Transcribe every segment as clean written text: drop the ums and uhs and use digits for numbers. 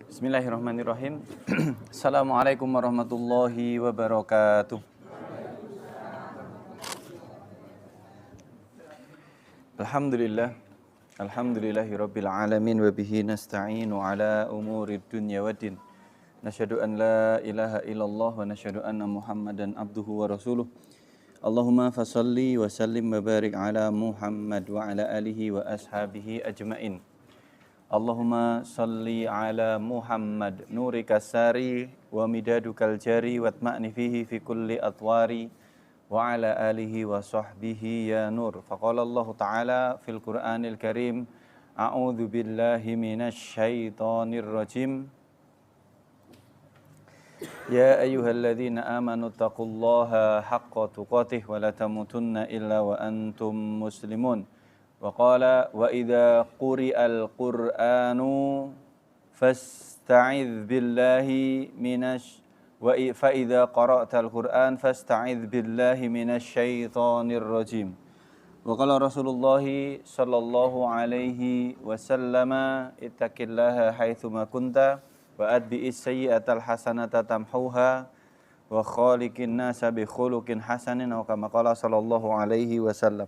Bismillahirrahmanirrahim. Assalamualaikum warahmatullahi wabarakatuh. Alhamdulillah. Alhamdulillahirabbil alamin wa bihi nasta'inu ala umurid dunya waddin. Nasyhadu an la ilaha illallah wa nasyhadu anna Muhammadan abduhu wa rasuluh. Allahumma fashalli wa sallim wa barik ala Muhammad wa ala alihi wa ashabihi ajmain. Allahumma salli ala Muhammad nurika sari wa midadukal jari watma'ni fihi fi kulli atwari wa ala alihi wa sahbihi ya nur. Faqala Allah Ta'ala fil Qur'anil Karim, a'udzu billahi minasy syaithanir rajim. Ya ayyuhalladzina amanu taqullaha haqqa tuqatih wa la tamutunna illa wa antum muslimun. Wa qala wa idza quri'al qur'anu fasta'idz billahi fa idza qara'tal qur'an fasta'idz billahi minasy syaithanir rajim. Wa qala Rasulullah sallallahu alaihi wasallam ittaqillaha haitsu ma kunta wa adbi'is sayyi'atal hasanata tamhuha wa khaliqin nasa bi khuluqin hasanin aw kama qala sallallahu alaihi wasallam.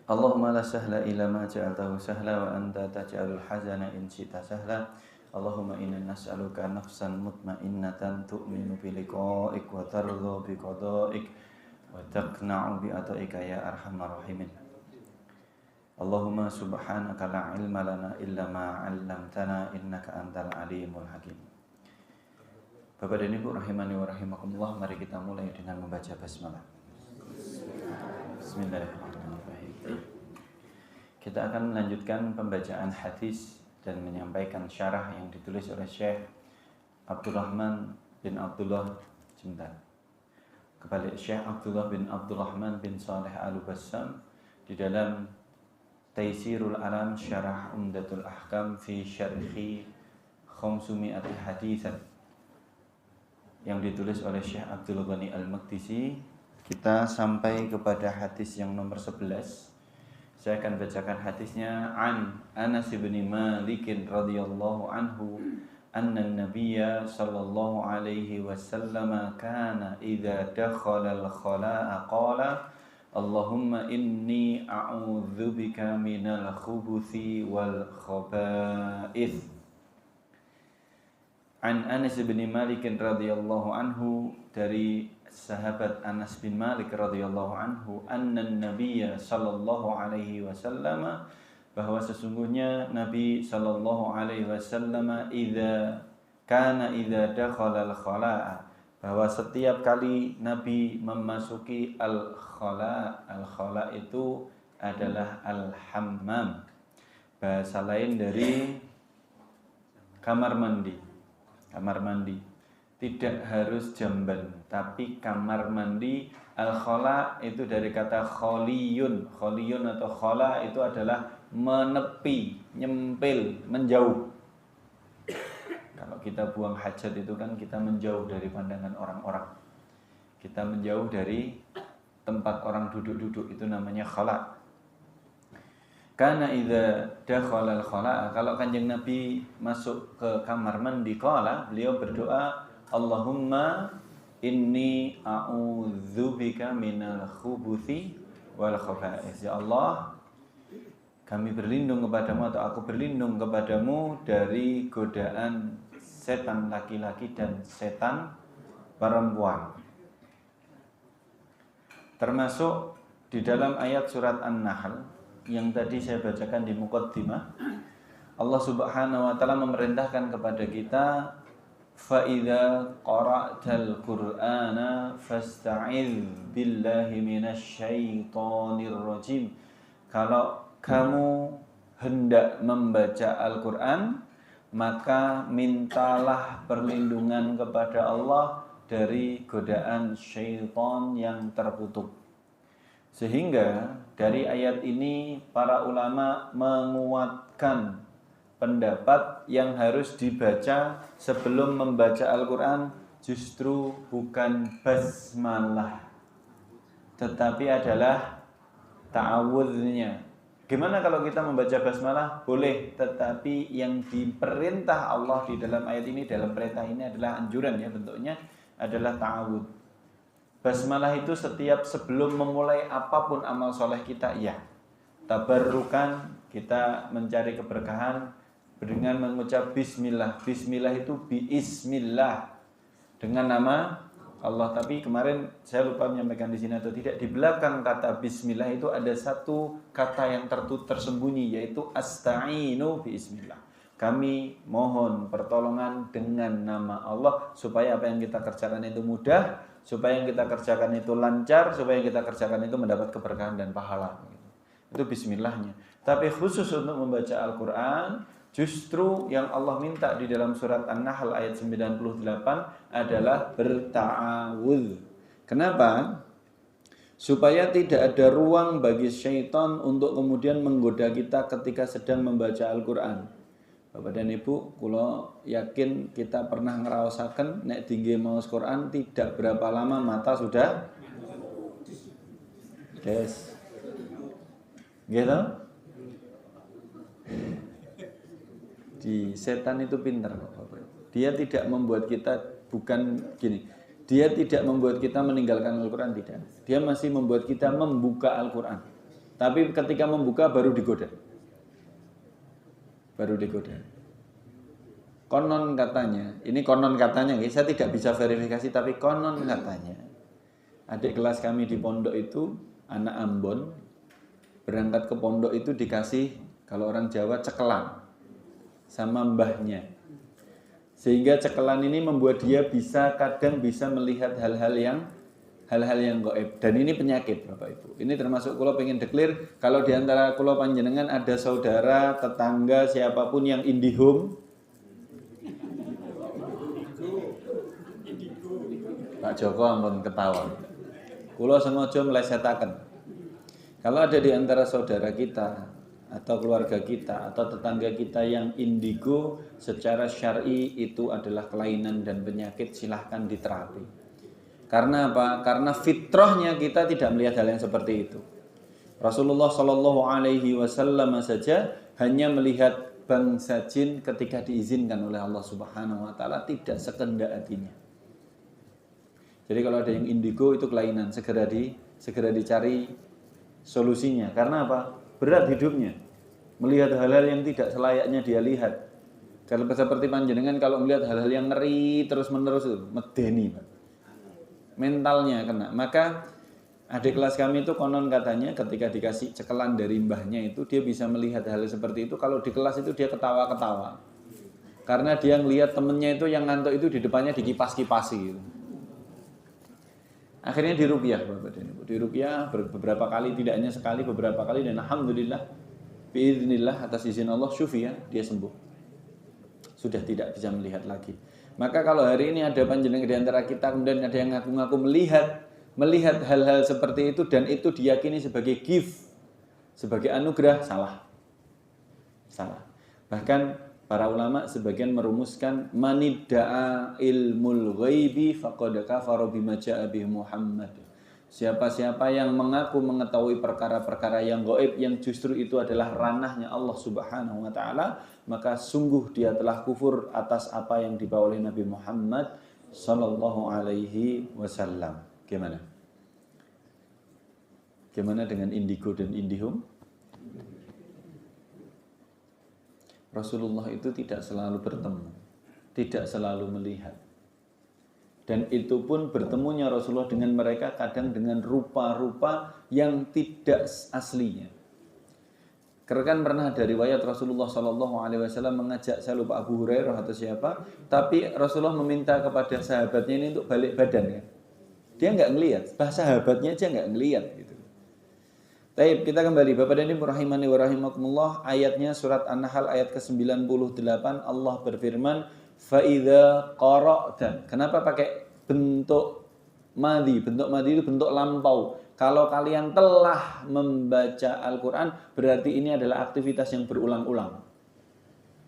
Allahumma la sahla illa ma ja'altahu sahla wa anta taj'alul hazana in syi'ta sahla. Allahumma inna nas'aluka nafsan mutmainnatan tu'minu bi liqa'ik wa tardha bi qada'ik wa taqna'u bi ata'ika ya arhamar rahimin. Allahumma subhanaka la ilma lana illa ma 'allamtana innaka antal alimul hakim. Bapak dan Ibu rahimani wa rahimakumullah, mari kita mulai dengan membaca basmalah. Bismillahirrahmanirrahim. Kita akan melanjutkan pembacaan hadis dan menyampaikan syarah yang ditulis oleh Syekh Abdurrahman bin Abdullah kepada Syekh Abdullah bin Abdurrahman bin Saleh Al-Bassam di dalam Taisirul Alam Syarah Umdatul Ahkam fi Syarhi Khamsumi'ati Hadisan yang ditulis oleh Syekh Abdul Ghani Al-Maqdisi. Kita sampai kepada hadis yang nomor 11. Saya akan bacakan hadisnya. An Anas bin Malik radhiyallahu anhu anna an-nabiyya sallallahu alaihi wasallam kana idza dakhala al-khala'a qala Allahumma inni a'udzubika minal khubuthi wal khaba'ith. An Anas bin Malik radhiyallahu anhu, dari sahabat Anas bin Malik radhiyallahu anhu, annan nabiyya sallallahu alaihi wasallam, bahwa sesungguhnya Nabi sallallahu alaihi wasallam idza dakhala al-khala'a, bahwa setiap kali Nabi memasuki al-khala'. Al-khala' itu adalah al-hammam, bahasa lain dari kamar mandi. Kamar mandi tidak harus jamban, tapi kamar mandi. Al-khala itu dari kata kholiyun. Kholiyun atau khala itu adalah menepi, nyempil, menjauh. Kalau kita buang hajat itu kan kita menjauh dari pandangan orang-orang. Kita menjauh dari tempat orang duduk-duduk, itu namanya khala. Karena idza dakhala al-khala', kalau Kanjeng Nabi masuk ke kamar mandi, qala, beliau berdoa, Allahumma inni a'udzubika minal khubuthi wal khaba'ith. Ya Allah, kami berlindung kepadamu, atau aku berlindung kepadamu dari godaan setan laki-laki dan setan perempuan. Termasuk di dalam ayat surat An-Nahl yang tadi saya bacakan di muqaddimah, Allah Subhanahu wa taala memerintahkan kepada kita, fa idza qara'tal qur'ana fasta'idz billahi minasy syaithanir rajim. Kalau kamu hendak membaca Al-Qur'an, maka mintalah perlindungan kepada Allah dari godaan syaitan yang terkutuk. Sehingga dari ayat ini para ulama menguatkan pendapat yang harus dibaca sebelum membaca Al-Quran justru bukan basmalah, tetapi adalah ta'awudnya. Gimana kalau kita membaca basmalah? Boleh, tetapi yang diperintah Allah di dalam ayat ini, dalam perintah ini adalah anjuran ya, bentuknya adalah ta'awud. Basmalah itu setiap sebelum memulai apapun amal soleh kita, ya. Tabarrukan, kita mencari keberkahan dengan mengucap bismillah. Bismillah itu biismillah, dengan nama Allah. Tapi kemarin saya lupa menyampaikan di sini atau tidak, di belakang kata bismillah itu ada satu kata yang tersembunyi, yaitu asta'inu bismillah. Kami mohon pertolongan dengan nama Allah supaya apa yang kita kerjakan itu mudah, supaya yang kita kerjakan itu lancar, supaya yang kita kerjakan itu mendapat keberkahan dan pahala. Itu bismillahnya. Tapi khusus untuk membaca Al-Quran, justru yang Allah minta di dalam surat An-Nahl ayat 98 adalah berta'awudz. Kenapa? Supaya tidak ada ruang bagi syaitan untuk kemudian menggoda kita ketika sedang membaca Al-Quran. Bapak dan Ibu, kula yakin kita pernah ngerasakan nek tinggi maos Quran tidak berapa lama mata sudah des. Gitu? Di setan itu pintar. Dia tidak membuat kita, bukan gini, dia tidak membuat kita meninggalkan Al-Quran, tidak. Dia masih membuat kita membuka Al-Quran. Tapi ketika membuka baru digoda. Konon katanya, ini konon katanya, saya tidak bisa verifikasi, tapi konon katanya, adik kelas kami di pondok itu, anak Ambon, berangkat ke pondok itu dikasih, kalau orang Jawa, cekelan sama mbahnya. Sehingga cekelan ini membuat dia kadang bisa melihat hal-hal yang gaib. Dan ini penyakit Bapak Ibu. Ini termasuk kula pengen declare, kalau di antara kula panjenengan ada saudara, tetangga, siapapun yang IndiHome, Pak Joko ampun ketawa. Kula sengaja meleset-aken. Kalau ada di antara saudara kita atau keluarga kita atau tetangga kita yang indigo, secara syar'i itu adalah kelainan dan penyakit, silahkan diterapi. Karena apa? Karena fitrahnya kita tidak melihat hal yang seperti itu. Rasulullah Shallallahu Alaihi Wasallam saja hanya melihat bangsa jin ketika diizinkan oleh Allah Subhanahu Wa Taala, tidak sekehendak hatinya. Jadi kalau ada yang indigo itu kelainan, segera dicari solusinya. Karena apa? Berat hidupnya, melihat hal-hal yang tidak selayaknya dia lihat. Kalau seperti panjenengan kalau melihat hal-hal yang ngeri terus-menerus itu medeni, Pak. Mentalnya kena. Maka adik kelas kami itu konon katanya ketika dikasih cekelan dari mbahnya itu, dia bisa melihat hal seperti itu. Kalau di kelas itu dia ketawa-ketawa, karena dia ngelihat temennya itu yang ngantuk itu di depannya dikipas-kipasi gitu. Akhirnya diruqyah Bapak dan Ibu. Diruqyah beberapa kali, tidak hanya sekali, beberapa kali, dan alhamdulillah biiznillah atas izin Allah syufiya, dia sembuh. Sudah tidak bisa melihat lagi. Maka kalau hari ini ada panjenengan di antara kita kemudian ada yang ngaku-ngaku melihat hal-hal seperti itu dan itu diyakini sebagai gift, sebagai anugerah, salah. Bahkan para ulama sebagian merumuskan manidda'a ilmul ghaibi faqad kafara bima ja'a bihi Muhammad. Siapa-siapa yang mengaku mengetahui perkara-perkara yang gaib yang justru itu adalah ranahnya Allah Subhanahu wa taala, maka sungguh dia telah kufur atas apa yang dibawa oleh Nabi Muhammad sallallahu alaihi wasallam. Gimana dengan indigo dan IndiHome? Rasulullah itu tidak selalu bertemu, tidak selalu melihat. Dan itu pun bertemunya Rasulullah dengan mereka kadang dengan rupa-rupa yang tidak aslinya. Kan pernah ada riwayat Rasulullah SAW mengajak, saya lupa Abu Hurairah atau siapa, tapi Rasulullah meminta kepada sahabatnya ini untuk balik badan ya. Dia nggak ngelihat, bahasa sahabatnya aja nggak ngelihat gitu. Baik, kita kembali Bapak dan Ibu rahimani wa rahimakumullah, ayatnya surat An-Nahl ayat ke-98 Allah berfirman fa idza qara'ta. Kenapa pakai bentuk madhi? Bentuk madhi itu bentuk lampau. Kalau kalian telah membaca Al-Qur'an berarti ini adalah aktivitas yang berulang-ulang.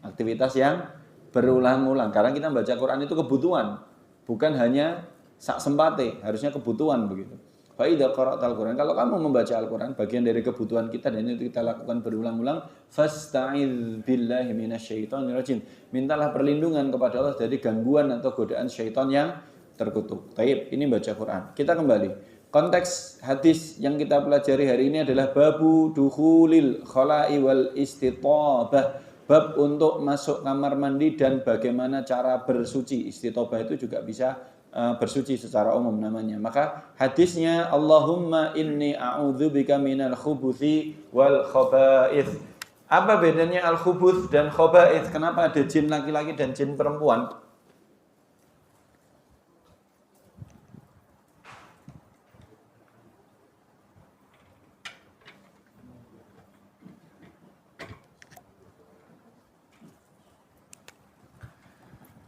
Aktivitas yang berulang-ulang. Karena kita membaca Quran itu kebutuhan. bukan hanya sak sempate, harusnya kebutuhan begitu. Fa idza qara'tal Qur'an, kalau kamu membaca Al-Qur'an, bagian dari kebutuhan kita dan itu kita lakukan berulang-ulang, fasta'idz billahi minasyaitonir rajim. Mintalah perlindungan kepada Allah dari gangguan atau godaan syaitan yang terkutuk. Taib, ini baca Quran. Kita kembali. Konteks hadis yang kita pelajari hari ini adalah babu dukhulil khala'i wal istitabah. Bab untuk masuk kamar mandi dan bagaimana cara bersuci. Istitabah itu juga bisa bersuci secara umum namanya. Maka hadisnya Allahumma inni a'udzubika minal khubuthi wal khaba'ith. Apa bedanya al-khubuth dan khaba'ith? Kenapa ada jin laki-laki dan jin perempuan?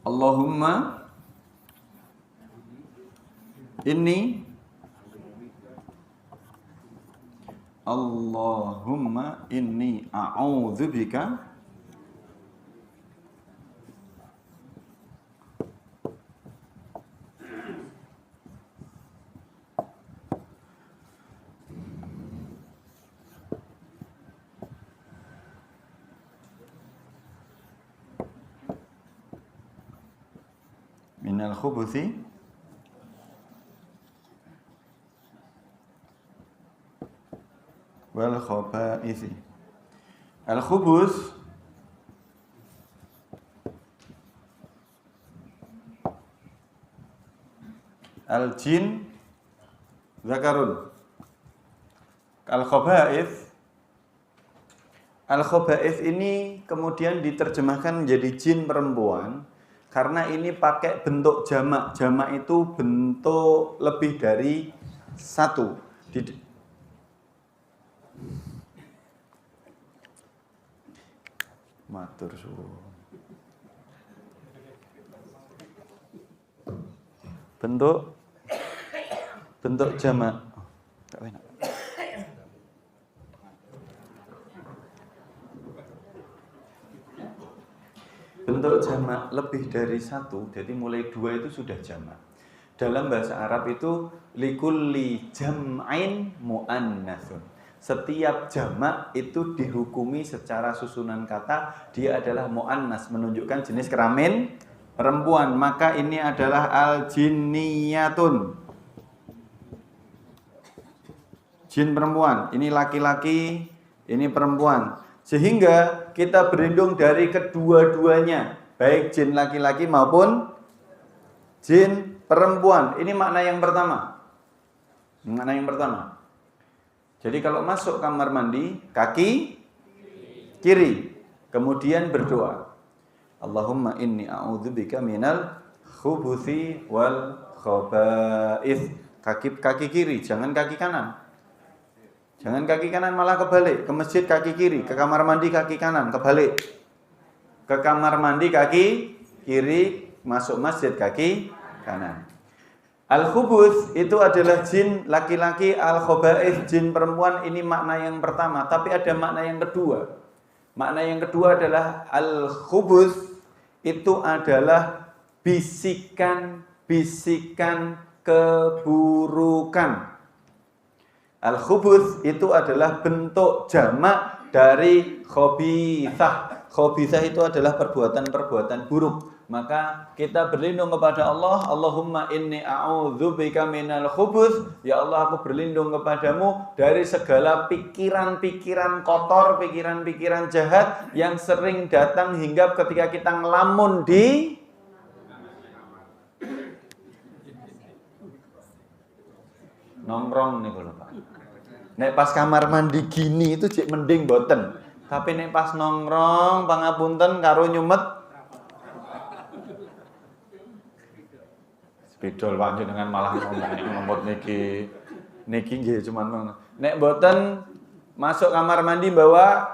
Allahumma inni a'udzubika minal khubuthi wal khaba'ith. Al-khubuth al-jin zakarun. Al-khaba'ith ini kemudian diterjemahkan menjadi jin perempuan karena ini pakai bentuk jamak. Jamak itu bentuk lebih dari satu. Matur suwun. Bentuk jamak. Bentuk jamak lebih dari satu, jadi mulai dua itu sudah jamak. Dalam bahasa Arab itu likulli jam'ain mu'annatsun. Setiap jamak itu dihukumi secara susunan kata, dia adalah mu'annas, menunjukkan jenis kelamin perempuan. Maka ini adalah al-jinniyatun. Jin perempuan, ini laki-laki, ini perempuan. Sehingga kita berlindung dari kedua-duanya, baik jin laki-laki maupun jin perempuan. Ini makna yang pertama. Jadi kalau masuk kamar mandi, kaki kiri. Kemudian berdoa. Allahumma inni a'udzubika minal khubuthi wal khaba'ith. Kaki kiri, jangan kaki kanan. Jangan kaki kanan malah kebalik. Ke masjid kaki kiri, ke kamar mandi kaki kanan, kebalik. Ke kamar mandi kaki kiri, masuk masjid kaki kanan. Al-khubuth itu adalah jin laki-laki, al-khaba'ith jin perempuan. Ini makna yang pertama, tapi ada makna yang kedua. Makna yang kedua adalah al-khubuth itu adalah bisikan-bisikan keburukan. Al-khubuth itu adalah bentuk jamak dari khabithah. Khabithah itu adalah perbuatan-perbuatan buruk. Maka kita berlindung kepada Allah. Allahumma inni a'udzubika minal khubuth. Ya Allah, aku berlindung kepadamu dari segala pikiran-pikiran kotor, pikiran-pikiran jahat yang sering datang hingga ketika kita ngelamun di nongkrong nih kalau Pak. Nek pas kamar mandi gini itu jek mending boten. Tapi nek pas nongkrong pangapunten karo nyumet spidol panjenengan malah ngomot niki nggih cuman ngono. Nek boten masuk kamar mandi bawa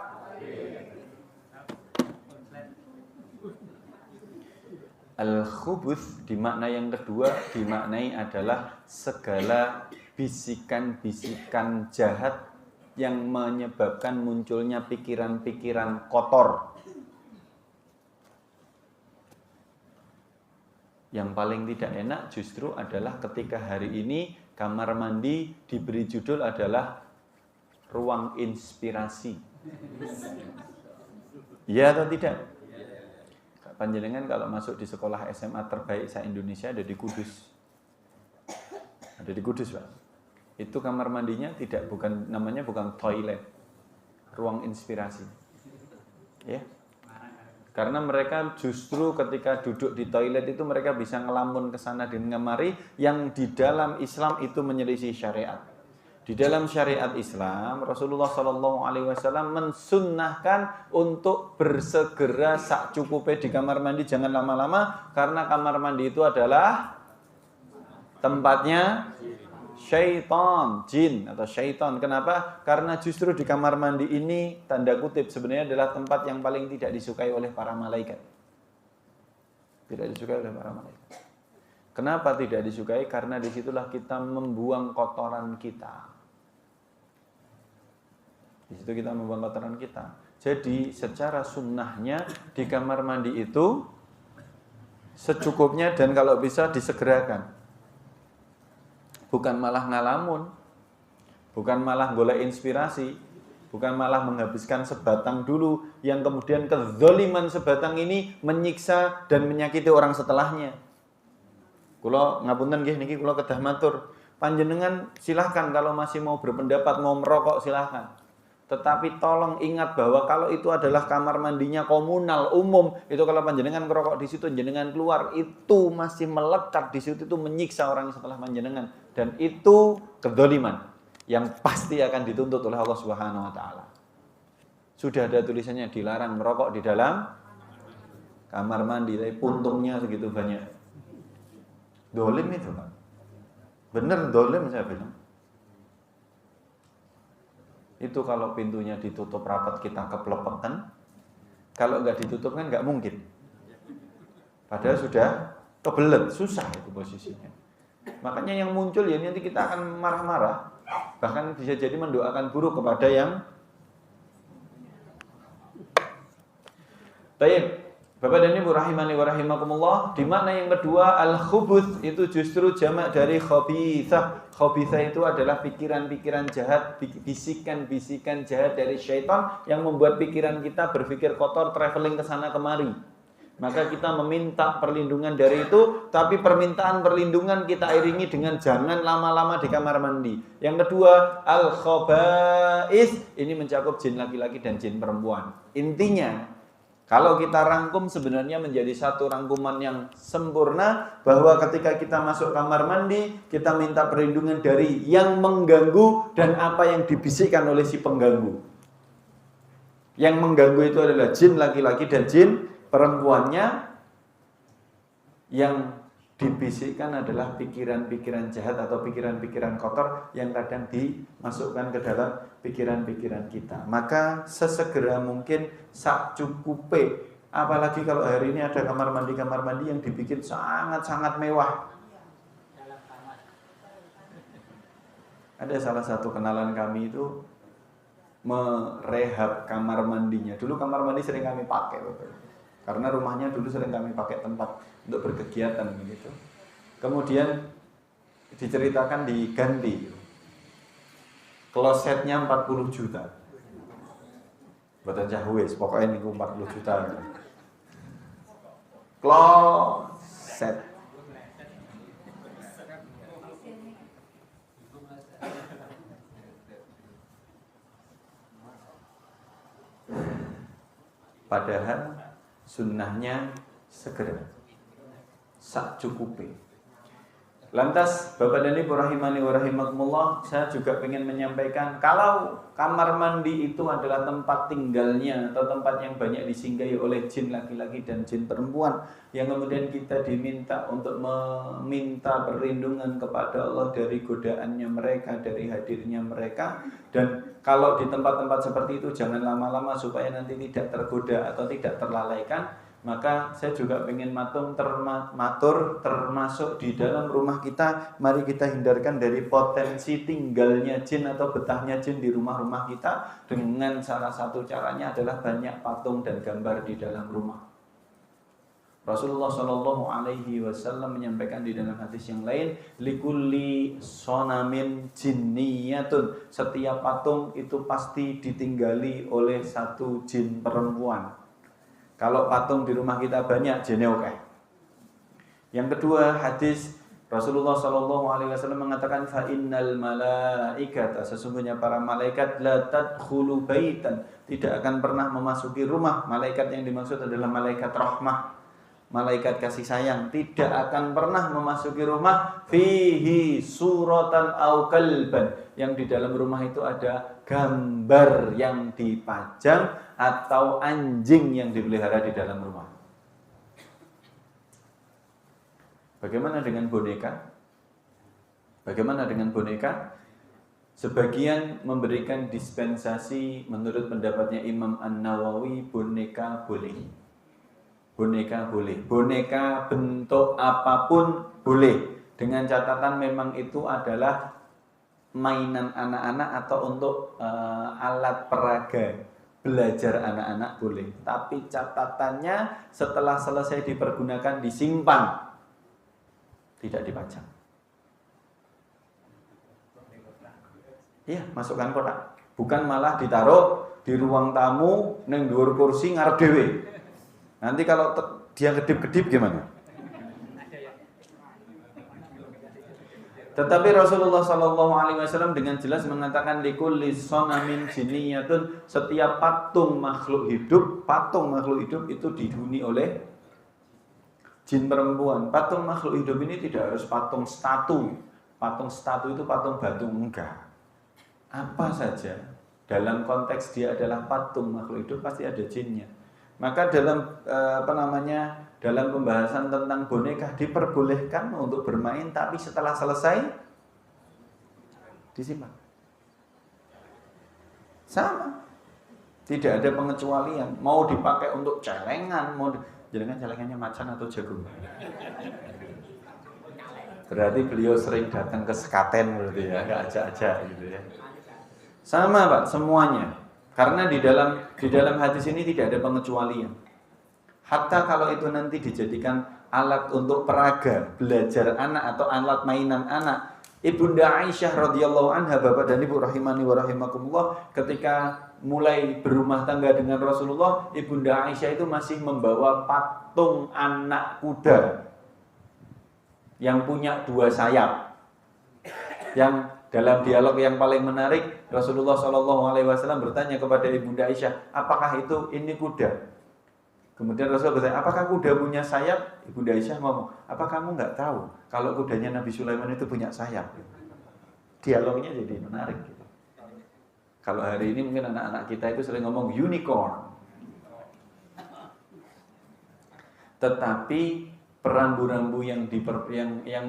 al-khubuth di makna yang kedua dimaknai adalah segala bisikan-bisikan jahat yang menyebabkan munculnya pikiran-pikiran kotor. Yang paling tidak enak justru adalah ketika hari ini kamar mandi diberi judul adalah ruang inspirasi. Iya atau tidak? Panjenengan kalau masuk di sekolah SMA terbaik se-Indonesia ada di Kudus. Ada di Kudus, Pak. Itu kamar mandinya namanya bukan toilet. Ruang inspirasi. Ya. Karena mereka justru ketika duduk di toilet itu mereka bisa ngelamun ke sana dan kemari yang di dalam Islam itu menyelisih syariat. Di dalam syariat Islam, Rasulullah SAW mensunnahkan untuk bersegera sak cukupnya di kamar mandi, jangan lama-lama, karena kamar mandi itu adalah tempatnya syaitan, jin atau syaitan. Kenapa? Karena justru di kamar mandi ini, tanda kutip, sebenarnya adalah tempat yang paling tidak disukai oleh para malaikat. Tidak disukai oleh para malaikat. Kenapa tidak disukai? Karena disitulah kita membuang kotoran kita. Di situ kita membuang kotoran kita. Jadi secara sunnahnya di kamar mandi itu secukupnya dan kalau bisa disegerakan. Bukan malah ngalamun, bukan malah golek inspirasi, bukan malah menghabiskan sebatang dulu yang kemudian kezaliman sebatang ini menyiksa dan menyakiti orang setelahnya. Kula ngapunten nggih niki kula kedah matur. Panjenengan silahkan kalau masih mau berpendapat mau merokok silahkan. Tetapi tolong ingat bahwa kalau itu adalah kamar mandinya komunal umum, itu kalau panjenengan ngerokok di situ, jenengan keluar, itu masih melekat di situ, itu menyiksa orang setelah panjenengan, dan itu kedzaliman yang pasti akan dituntut oleh Allah Subhanahu wa taala. Sudah ada tulisannya dilarang merokok di dalam kamar mandi, tapi puntungnya segitu banyak. Dolim itu, Pak. Bener dolim saya bilang. Itu kalau pintunya ditutup rapat kita keplepetan. Kalau nggak ditutup kan nggak mungkin. Padahal sudah kebelet, susah itu posisinya. Makanya yang muncul ya nanti kita akan marah-marah. Bahkan bisa jadi mendoakan buruk kepada yang Baik. Bapak dan Ibu rahimani wa rahimakumullah, di mana yang kedua al-khubuth itu justru jamak dari khabithah. Khabithah itu adalah pikiran-pikiran jahat, bisikan-bisikan jahat dari syaitan yang membuat pikiran kita berpikir kotor, traveling ke sana kemari. Maka kita meminta perlindungan dari itu, tapi permintaan perlindungan kita iringi dengan jangan lama-lama di kamar mandi. Yang kedua al-khaba'ith, ini mencakup jin laki-laki dan jin perempuan. Intinya kalau kita rangkum sebenarnya menjadi satu rangkuman yang sempurna bahwa ketika kita masuk kamar mandi kita minta perlindungan dari yang mengganggu dan apa yang dibisikkan oleh si pengganggu. Yang mengganggu itu adalah jin laki-laki dan jin perempuannya. Yang dibisikkan adalah pikiran-pikiran jahat atau pikiran-pikiran kotor yang kadang dimasukkan ke dalam pikiran-pikiran kita. Maka sesegera mungkin sak cukupe. Apalagi kalau hari ini ada kamar mandi yang dibikin sangat-sangat mewah. Ada salah satu kenalan kami itu merehab kamar mandinya. Dulu kamar mandi sering kami pakai, karena rumahnya dulu sering kami pakai tempat untuk berkegiatan begitu. Kemudian diceritakan diganti. Klosetnya 40 juta. Boten cahwes, pokoknya niku 40 juta. Kloset. Padahal sunnahnya segera sak cukupi. Lantas Bapak dan Ibu rahimani wa rahimakumullah, saya juga ingin menyampaikan kalau kamar mandi itu adalah tempat tinggalnya atau tempat yang banyak disinggahi oleh jin laki-laki dan jin perempuan yang kemudian kita diminta untuk meminta perlindungan kepada Allah dari godaannya mereka, dari hadirnya mereka, dan kalau di tempat-tempat seperti itu jangan lama-lama supaya nanti tidak tergoda atau tidak terlalaikan. Maka saya juga ingin matur termasuk di dalam rumah kita, mari kita hindarkan dari potensi tinggalnya jin atau betahnya jin di rumah-rumah kita dengan salah satu caranya adalah banyak patung dan gambar di dalam rumah. Rasulullah Shallallahu Alaihi Wasallam menyampaikan di dalam hadis yang lain, likulli sonamin jinniyatun, setiap patung itu pasti ditinggali oleh satu jin perempuan. Kalau patung di rumah kita banyak, jinnya oke. Yang kedua, hadis Rasulullah Shallallahu Alaihi Wasallam mengatakan, fa innal malaikata, sesungguhnya para malaikat la tadkhulu baitan, tidak akan pernah memasuki rumah. Malaikat yang dimaksud adalah malaikat rahmah, malaikat kasih sayang, tidak akan pernah memasuki rumah fihi suratan au kalban, yang di dalam rumah itu ada gambar yang dipajang atau anjing yang dipelihara di dalam rumah. Bagaimana dengan boneka? Bagaimana dengan boneka? Sebagian memberikan dispensasi menurut pendapatnya Imam An-Nawawi, boneka boleh. Boneka boleh. Boneka bentuk apapun boleh. Dengan catatan memang itu adalah mainan anak-anak atau untuk alat peraga. Belajar anak-anak boleh. Tapi catatannya setelah selesai dipergunakan disimpan. Tidak dipajang. Iya, masukkan kotak. Bukan malah ditaruh di ruang tamu neng dhuwur kursi ngarep dhewe. Nanti kalau dia kedip-kedip gimana? Tetapi Rasulullah Shallallahu Alaihi Wasallam dengan jelas mengatakan likulli sonamin jinniyatun, setiap patung makhluk hidup itu dihuni oleh jin perempuan. Patung makhluk hidup ini tidak harus patung statu. Patung statu itu patung batu, enggak. Apa saja dalam konteks dia adalah patung makhluk hidup pasti ada jinnya. Maka dalam dalam pembahasan tentang boneka diperbolehkan untuk bermain, tapi setelah selesai disimpan. Sama. Tidak ada pengecualian. Mau dipakai untuk celengan, celengannya macan atau jagung. Berarti beliau sering datang ke sekaten berarti ya, enggak ajak-ajak gitu ya. Sama Pak, semuanya. Karena di dalam hadis ini tidak ada pengecualian. Hatta kalau itu nanti dijadikan alat untuk peraga, belajar anak atau alat mainan anak. Ibunda Aisyah radhiyallahu anha, Bapak dan Ibu rahimani wa rahimakumullah, ketika mulai berumah tangga dengan Rasulullah, Ibunda Aisyah itu masih membawa patung anak kuda yang punya 2 sayap. Yang dalam dialog yang paling menarik, Rasulullah SAW bertanya kepada Ibunda Aisyah, apakah ini kuda? Kemudian Rasul bertanya, apakah kuda punya sayap? Ibunda Aisyah ngomong, apa kamu nggak tahu kalau kudanya Nabi Sulaiman itu punya sayap? Dialognya jadi menarik gitu. Kalau hari ini mungkin anak-anak kita itu sering ngomong unicorn. Tetapi rambu-rambu yang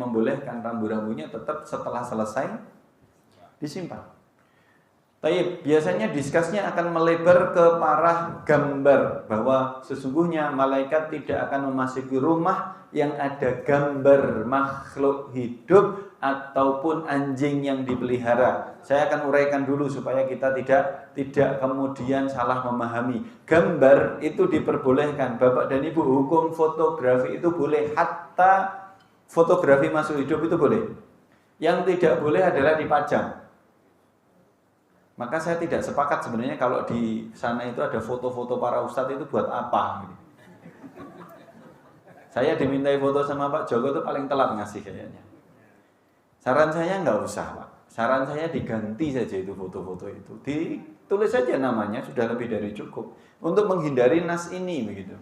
membolehkan rambu-rambunya tetap setelah selesai disimpan. Tapi biasanya diskusnya akan melebar ke arah gambar, bahwa sesungguhnya malaikat tidak akan memasuki rumah yang ada gambar makhluk hidup ataupun anjing yang dipelihara. Saya akan uraikan dulu supaya kita tidak kemudian salah memahami. Gambar itu diperbolehkan, Bapak dan Ibu. Hukum fotografi itu boleh, hatta fotografi makhluk hidup itu boleh. Yang tidak boleh adalah dipajang. Maka saya tidak sepakat sebenarnya kalau di sana itu ada foto-foto para ustadz, itu buat apa? Saya dimintai foto sama Pak Joko itu paling telat ngasih kayaknya. Saran saya nggak usah Pak. Saran saya diganti saja itu foto-foto itu. Ditulis saja namanya, sudah lebih dari cukup. Untuk menghindari nas ini begitu.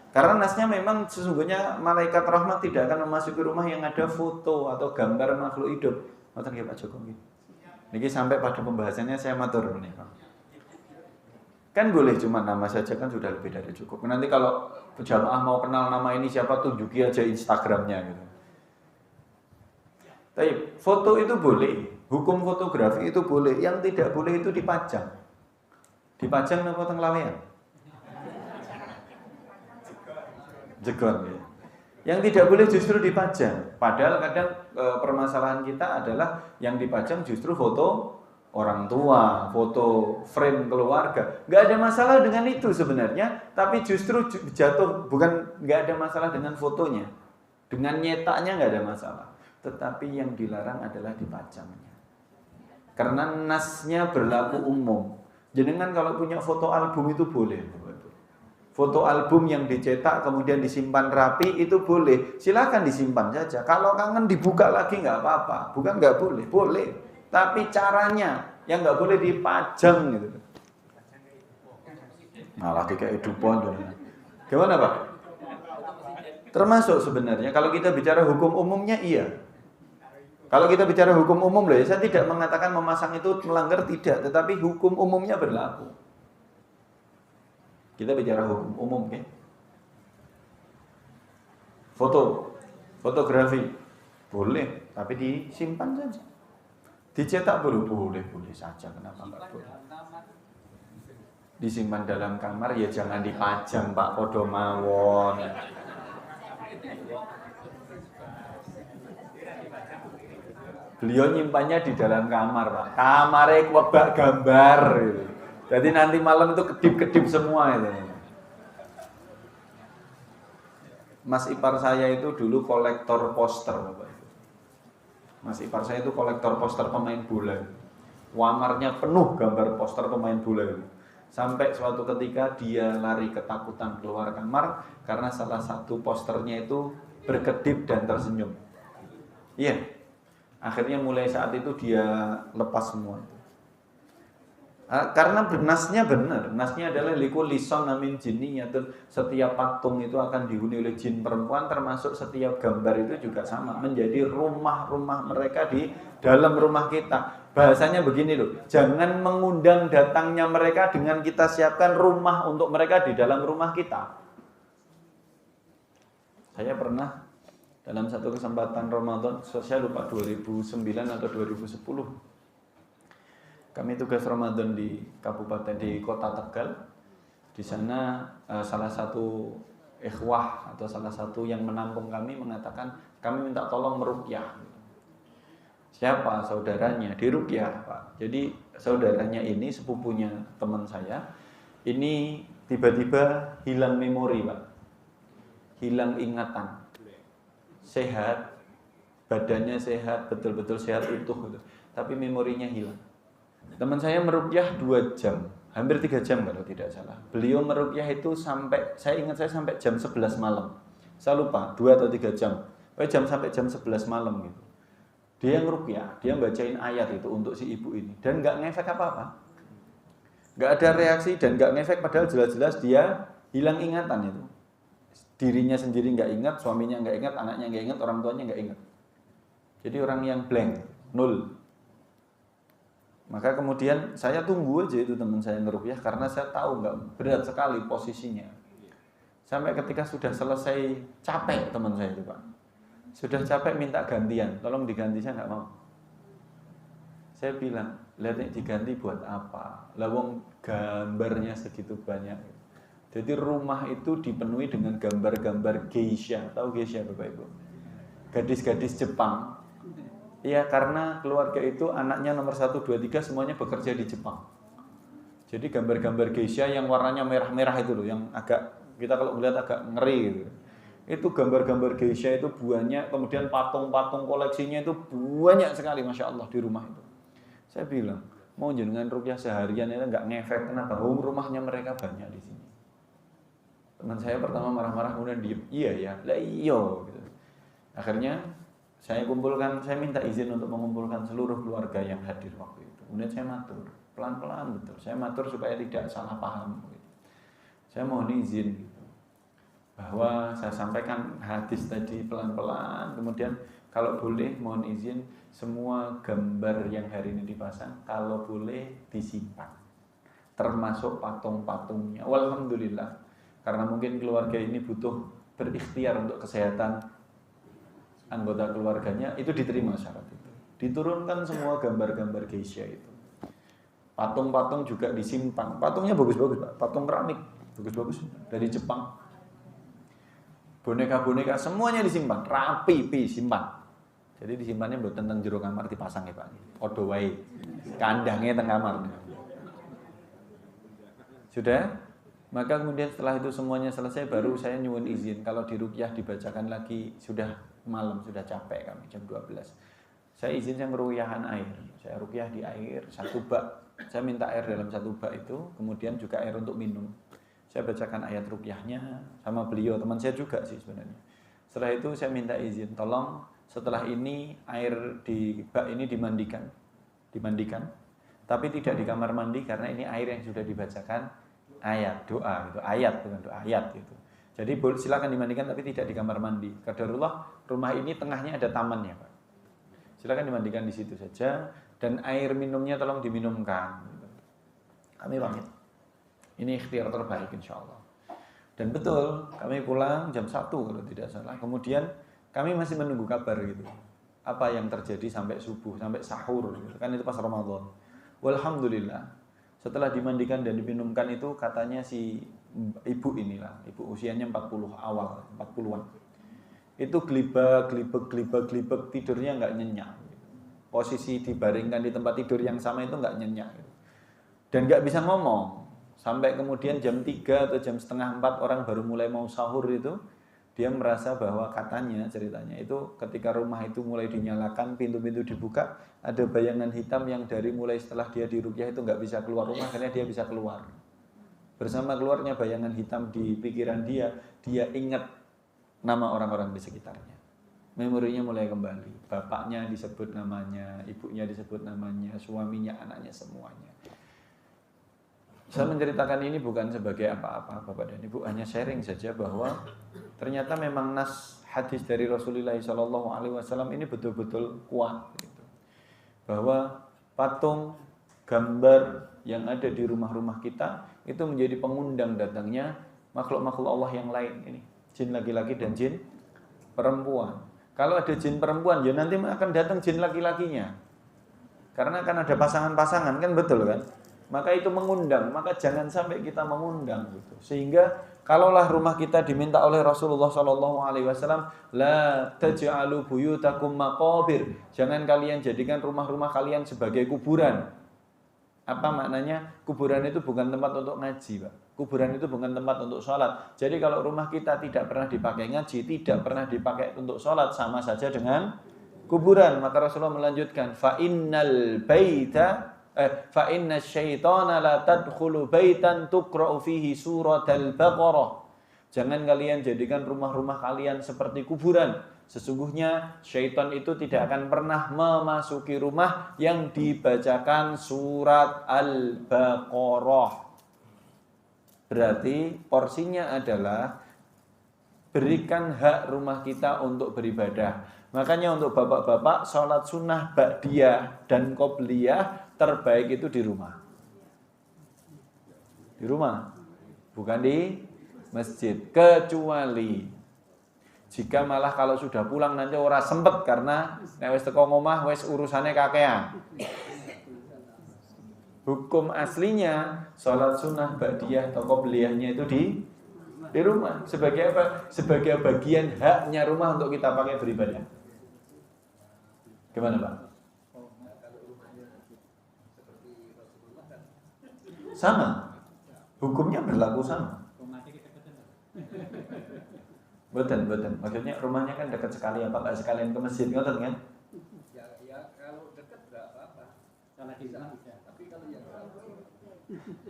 Karena nasnya memang sesungguhnya malaikat rahmat tidak akan memasuki rumah yang ada foto atau gambar makhluk hidup. Ngoten nggih Pak Joko nggih. Niki sampai pada pembahasannya saya matur nih Pak. Kan boleh cuma nama saja kan sudah lebih dari cukup. Nanti kalau jamaah mau kenal nama ini siapa, tunjuki aja Instagramnya gitu. Tapi foto itu boleh, hukum fotografi itu boleh. Yang tidak boleh itu dipajang. Dipajang napa teng lawean? Jegon ya. Yang tidak boleh justru dipajang. Padahal kadang permasalahan kita adalah yang dipajang justru foto orang tua, foto frame keluarga. Nggak ada masalah dengan itu sebenarnya, tapi justru jatuh bukan nggak ada masalah dengan fotonya. Dengan nyetaknya nggak ada masalah. Tetapi yang dilarang adalah dipajangnya. Karena nasnya berlaku umum. Jenengan kalau punya foto album itu boleh. Foto album yang dicetak kemudian disimpan rapi itu boleh. Silakan disimpan saja. Kalau kangen dibuka lagi nggak apa-apa. Bukan nggak boleh, boleh. Tapi caranya yang nggak boleh dipajang gitu. Malah kayak dupon. Gimana Pak? Termasuk sebenarnya kalau kita bicara hukum umumnya iya. Kalau kita bicara hukum umum loh, saya tidak mengatakan memasang itu melanggar tidak, tetapi hukum umumnya berlaku. Kita bicara hukum umum, okay? Fotografi boleh, tapi disimpan saja. Dicetak boleh saja, kenapa enggak boleh? Disimpan dalam kamar ya jangan dipajang Pak, podo mawon. Beliau nyimpannya di dalam kamar Pak. Kamarnya kebak gambar gitu. Jadi nanti malam itu kedip-kedip semua itu. Mas ipar saya itu dulu kolektor poster Bapak Ibu. Mas ipar saya itu kolektor poster pemain bola. Wamarnya penuh gambar poster pemain bola itu. Sampai suatu ketika dia lari ketakutan keluar kamar karena salah satu posternya itu berkedip dan tersenyum. Iya. Akhirnya mulai saat itu dia lepas semua. Karena nasnya benar, nasnya adalah likulli sanamin jinniyatun, setiap patung itu akan dihuni oleh jin perempuan, termasuk setiap gambar itu juga sama, menjadi rumah-rumah mereka di dalam rumah kita. Bahasanya begini loh, jangan mengundang datangnya mereka dengan kita siapkan rumah untuk mereka di dalam rumah kita. Saya pernah dalam satu kesempatan Ramadan, saya lupa 2009 atau 2010. Kami tugas Ramadan di kabupaten di kota Tegal. Di sana salah satu ikhwah atau salah satu yang menampung kami mengatakan kami minta tolong meruqyah. Siapa saudaranya? Diruqyah, Pak. Jadi saudaranya ini sepupunya teman saya. Ini tiba-tiba hilang memori, Pak. Hilang ingatan. Sehat, badannya sehat, betul-betul sehat utuh gitu. Tapi memorinya hilang. Teman saya meruqyah 2 jam, hampir 3 jam kalau tidak salah. Beliau meruqyah itu sampai, saya ingat saya sampai jam 11 malam. Saya lupa, 2 atau 3 jam. Sampai jam 11 malam gitu. Dia ngeruqyah, dia bacain ayat itu untuk si ibu ini. Dan nggak ngefek apa-apa. Nggak ada reaksi dan nggak ngefek, padahal jelas-jelas dia hilang ingatan itu. Dirinya sendiri nggak ingat, suaminya nggak ingat, anaknya nggak ingat, orang tuanya nggak ingat. Jadi orang yang blank, nol. Maka kemudian saya tunggu aja itu teman saya ngeruqyah karena saya tahu nggak berat sekali posisinya. Sampai ketika sudah selesai capek teman saya itu Pak. Sudah capek minta gantian, tolong diganti, saya nggak mau. Saya bilang, lihat diganti buat apa? Lawang gambarnya segitu banyak. Jadi rumah itu dipenuhi dengan gambar-gambar geisha. Tahu geisha Bapak Ibu? Gadis-gadis Jepang. Iya, karena keluarga itu anaknya nomor 1, 2, 3 semuanya bekerja di Jepang. Jadi gambar-gambar geisha yang warnanya merah-merah itu loh, yang agak, kita kalau melihat agak ngeri gitu. Itu gambar-gambar geisha itu banyak, kemudian patung-patung koleksinya itu banyak sekali, Masya Allah di rumah itu. Saya bilang, mau jenengan ruqyah seharian itu nggak ngefek, kenapa? Rumahnya mereka banyak di sini. Teman saya pertama marah-marah, kemudian diem. Iya ya, lah iyo. Gitu. Akhirnya saya kumpulkan, saya minta izin untuk mengumpulkan seluruh keluarga yang hadir waktu itu. Kemudian saya matur, pelan-pelan betul. Saya matur supaya tidak salah paham. Gitu. Saya mohon izin gitu, bahwa saya sampaikan hadis tadi pelan-pelan. Kemudian kalau boleh mohon izin semua gambar yang hari ini dipasang kalau boleh disimpan, termasuk patung-patungnya. Walhamdulillah, karena mungkin keluarga ini butuh berikhtiar untuk kesehatan anggota keluarganya, itu diterima syarat itu. Diturunkan semua gambar-gambar geisha itu. Patung-patung juga disimpan. Patungnya bagus-bagus Pak, patung keramik bagus-bagus dari Jepang. Boneka-boneka semuanya disimpan, rapi, simpan. Jadi disimpannya buat tentang jero kamar dipasang ya Pak. Odo wae. Kandangnya tengah kamar. Sudah? Maka kemudian setelah itu semuanya selesai baru saya nyuwun izin kalau diruqyah dibacakan lagi sudah malam, sudah capek kami jam 12. Saya izin saya ngeruqyahan air. Saya ruqyah di air satu bak. Saya minta air dalam satu bak itu, kemudian juga air untuk minum. Saya bacakan ayat ruqyahnya sama beliau, teman saya juga sih sebenarnya. Setelah itu saya minta izin, tolong setelah ini air di bak ini dimandikan. Tapi tidak di kamar mandi karena ini air yang sudah dibacakan ayat doa gitu, ayat bukan doa, ayat gitu. Jadi silakan dimandikan tapi tidak di kamar mandi. Qadarullah rumah ini tengahnya ada tamannya, Pak. Silakan dimandikan di situ saja dan air minumnya tolong diminumkan. Kami pamit. Ini ikhtiar terbaik insyaallah. Dan betul, kami pulang jam 1 kalau tidak salah. Kemudian kami masih menunggu kabar gitu. Apa yang terjadi sampai subuh, sampai sahur gitu. Kan itu pas Ramadan. Walhamdulillah. Setelah dimandikan dan diminumkan itu katanya si ibu inilah, ibu usianya 40 awal, 40-an. Itu glibak tidurnya enggak nyenyak. Posisi dibaringkan di tempat tidur yang sama itu enggak nyenyak. Dan enggak bisa ngomong. Sampai kemudian jam 3 atau jam setengah 4 orang baru mulai mau sahur itu, dia merasa bahwa katanya ceritanya itu ketika rumah itu mulai dinyalakan, pintu-pintu dibuka, ada bayangan hitam yang dari mulai setelah dia diruqyah itu nggak bisa keluar rumah, akhirnya dia bisa keluar. Bersama keluarnya bayangan hitam di pikiran dia ingat nama orang-orang di sekitarnya. Memorinya mulai kembali. Bapaknya disebut namanya, ibunya disebut namanya, suaminya, anaknya, semuanya. Saya menceritakan ini bukan sebagai apa-apa Bapak dan Ibu, hanya sharing saja bahwa ternyata memang nas hadis dari Rasulullah SAW ini betul-betul kuat gitu. Bahwa patung gambar yang ada di rumah-rumah kita itu menjadi pengundang datangnya makhluk-makhluk Allah yang lain ini, jin laki-laki dan jin perempuan. Kalau ada jin perempuan ya nanti akan datang jin laki-lakinya. Karena akan ada pasangan-pasangan kan, betul kan? Maka itu mengundang, maka jangan sampai kita mengundang gitu. Sehingga kalaulah rumah kita diminta oleh Rasulullah SAW, la taj'alu buyutakum maqabir. Jangan kalian jadikan rumah-rumah kalian sebagai kuburan. Apa maknanya? Kuburan itu bukan tempat untuk ngaji, Pak. Kuburan itu bukan tempat untuk sholat. Jadi kalau rumah kita tidak pernah dipakai ngaji, tidak pernah dipakai untuk sholat, sama saja dengan kuburan. Maka Rasulullah melanjutkan, fa inna syaitana la tadkhulu baitan tuqra'u fihi suratal Baqarah. Jangan kalian jadikan rumah-rumah kalian seperti kuburan. Sesungguhnya syaitan itu tidak akan pernah memasuki rumah yang dibacakan surat Al-Baqarah. Berarti porsinya adalah berikan hak rumah kita untuk beribadah. Makanya untuk bapak-bapak, sholat sunnah ba'diyah dan qobliyah terbaik itu di rumah. Di rumah, bukan di masjid. Kecuali jika malah kalau sudah pulang nanti ora sempet karena nek wis teko ngomah wis urusane kakean. Hukum aslinya sholat sunnah ba'diyah atau qobliyahnya itu di rumah. Sebagai apa? Sebagai bagian haknya rumah untuk kita pakai beribadah. Gimana, Pak? Sama. Hukumnya berlaku sama. Betul. Maksudnya rumahnya kan dekat sekali, apa enggak sekalian ke masjid, ngoten kan? Ya kalau dekat enggak apa-apa. Kalau di sana bisa. Tapi kalau yang jauh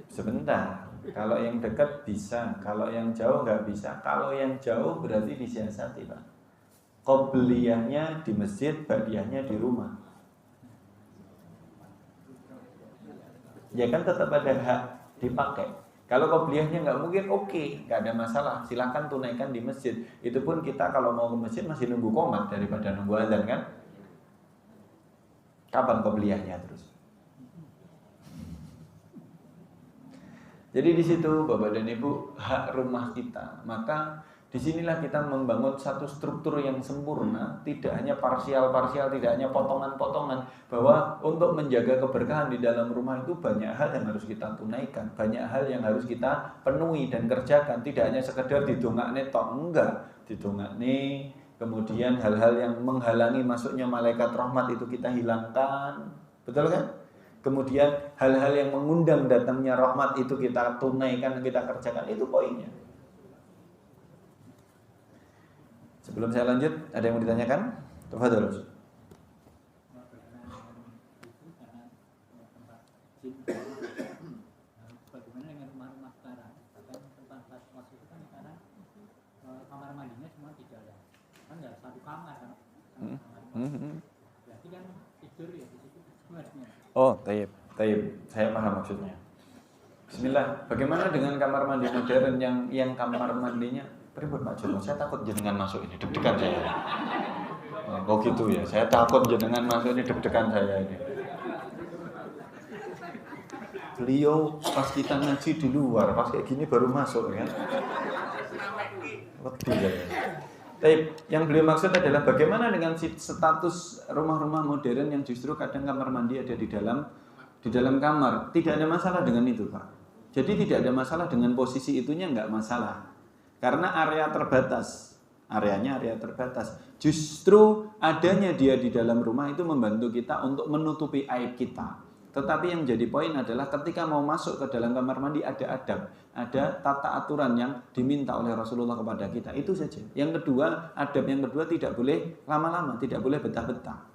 sebentar. Kalau yang dekat bisa, kalau yang jauh enggak bisa. Kalau yang jauh berarti disiasati, Pak. Qobliyahnya di masjid, ba'diyahnya di rumah. Ya kan tetap ada hak dipakai. Kalau qobliyahnya nggak mungkin, oke, nggak ada masalah. Silakan tunaikan di masjid. Itu pun kita kalau mau ke masjid masih nunggu qomat daripada nunggu adzan kan? Kapan qobliyahnya terus? Jadi di situ Bapak dan Ibu hak rumah kita. Maka disinilah kita membangun satu struktur yang sempurna, tidak hanya parsial-parsial, tidak hanya potongan-potongan, bahwa untuk menjaga keberkahan di dalam rumah itu banyak hal yang harus kita tunaikan, banyak hal yang harus kita penuhi dan kerjakan, tidak hanya sekedar didongakne tok, enggak, didongakne, kemudian hal-hal yang menghalangi masuknya malaikat rahmat itu kita hilangkan, betul kan? Kemudian hal-hal yang mengundang datangnya rahmat itu kita tunaikan, kita kerjakan, itu poinnya. Sebelum saya lanjut, ada yang mau ditanyakan? Tafadhol. Bagaimana dengan rumah-rumah sekarang? Bahkan tempat kos itu kan sekarang kamar mandinya semua di dalam. Kan nggak satu kamar kan? Berarti kan tidur ya di situ semuanya. Oh, taib. Saya paham maksudnya. Bismillah. Bagaimana dengan kamar mandi modern yang kamar mandinya pribadi Pak Jono? Saya takut jenengan masuk ini, deg-degan saya. Kok gitu ya? Saya takut jenengan masuk ini, deg-degan saya ini. Beliau pas kita ngaji di luar, pas kayak gini baru masuk kan? Lebih ya. Tapi yang beliau maksud adalah bagaimana dengan status rumah-rumah modern yang justru kadang kamar mandi ada di dalam kamar. Tidak ada masalah dengan itu, Pak. Jadi tidak ada masalah dengan posisi itunya, nggak masalah. Karena area terbatas. Areanya area terbatas. Justru adanya dia di dalam rumah itu membantu kita untuk menutupi aib kita. Tetapi yang jadi poin adalah ketika mau masuk ke dalam kamar mandi ada adab, ada tata aturan yang diminta oleh Rasulullah kepada kita. Itu saja. Yang kedua, adab yang kedua tidak boleh lama-lama, tidak boleh betah-betah.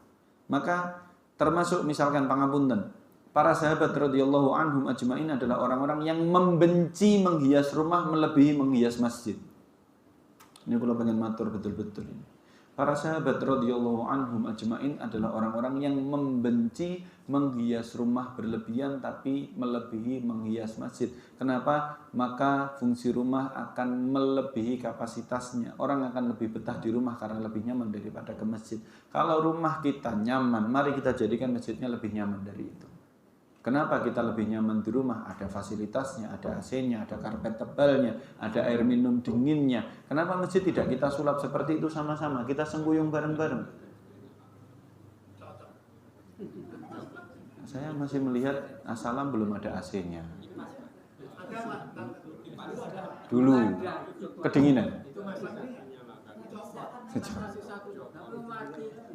Maka termasuk misalkan pangapunten, para sahabat radhiyallahu anhum ajmain adalah orang-orang yang membenci menghias rumah melebihi menghias masjid. Ini kalau pengen matur betul-betul ini. Para sahabat radhiyallahu anhum ajmain adalah orang-orang yang membenci menghias rumah berlebihan tapi melebihi menghias masjid. Kenapa? Maka fungsi rumah akan melebihi kapasitasnya. Orang akan lebih betah di rumah karena lebih nyaman daripada ke masjid. Kalau rumah kita nyaman, mari kita jadikan masjidnya lebih nyaman dari itu. Kenapa kita lebih nyaman di rumah? Ada fasilitasnya, ada AC-nya, ada karpet tebalnya, ada air minum dinginnya. Kenapa masjid tidak kita sulap seperti itu sama-sama? Kita sengguyung bareng-bareng. Saya masih melihat Asalam belum ada AC-nya. Dulu kedinginan.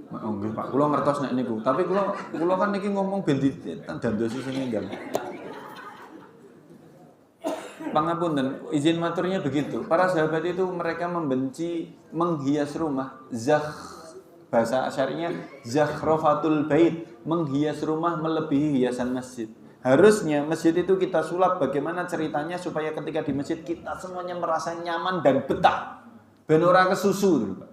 Oh nggih Pak, kula ngertos nek niku. Tapi kula kan niki ngomong ben dandosi sing enggal. Pangapunten, izin maturnya begitu. Para sahabat itu mereka membenci menghias rumah. Bahasa syar'inya zakhrafatul bait, menghias rumah melebihi hiasan masjid. Harusnya masjid itu kita sulap bagaimana ceritanya supaya ketika di masjid kita semuanya merasa nyaman dan betah. Ben ora kesusu dulu, Pak.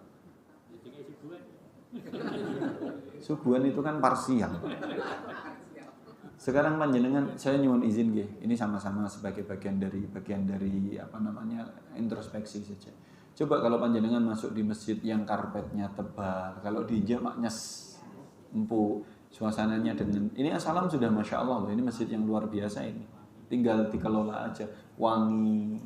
Suguhan itu kan parsial. Sekarang panjenengan saya nyuwun izin nggih. Ini sama-sama sebagai bagian dari introspeksi saja. Coba kalau panjenengan masuk di masjid yang karpetnya tebal, kalau diinjak nyes empuk, suasananya dengan ini Asalam sudah masya Allah loh. Ini masjid yang luar biasa ini. Tinggal dikelola aja, wangi.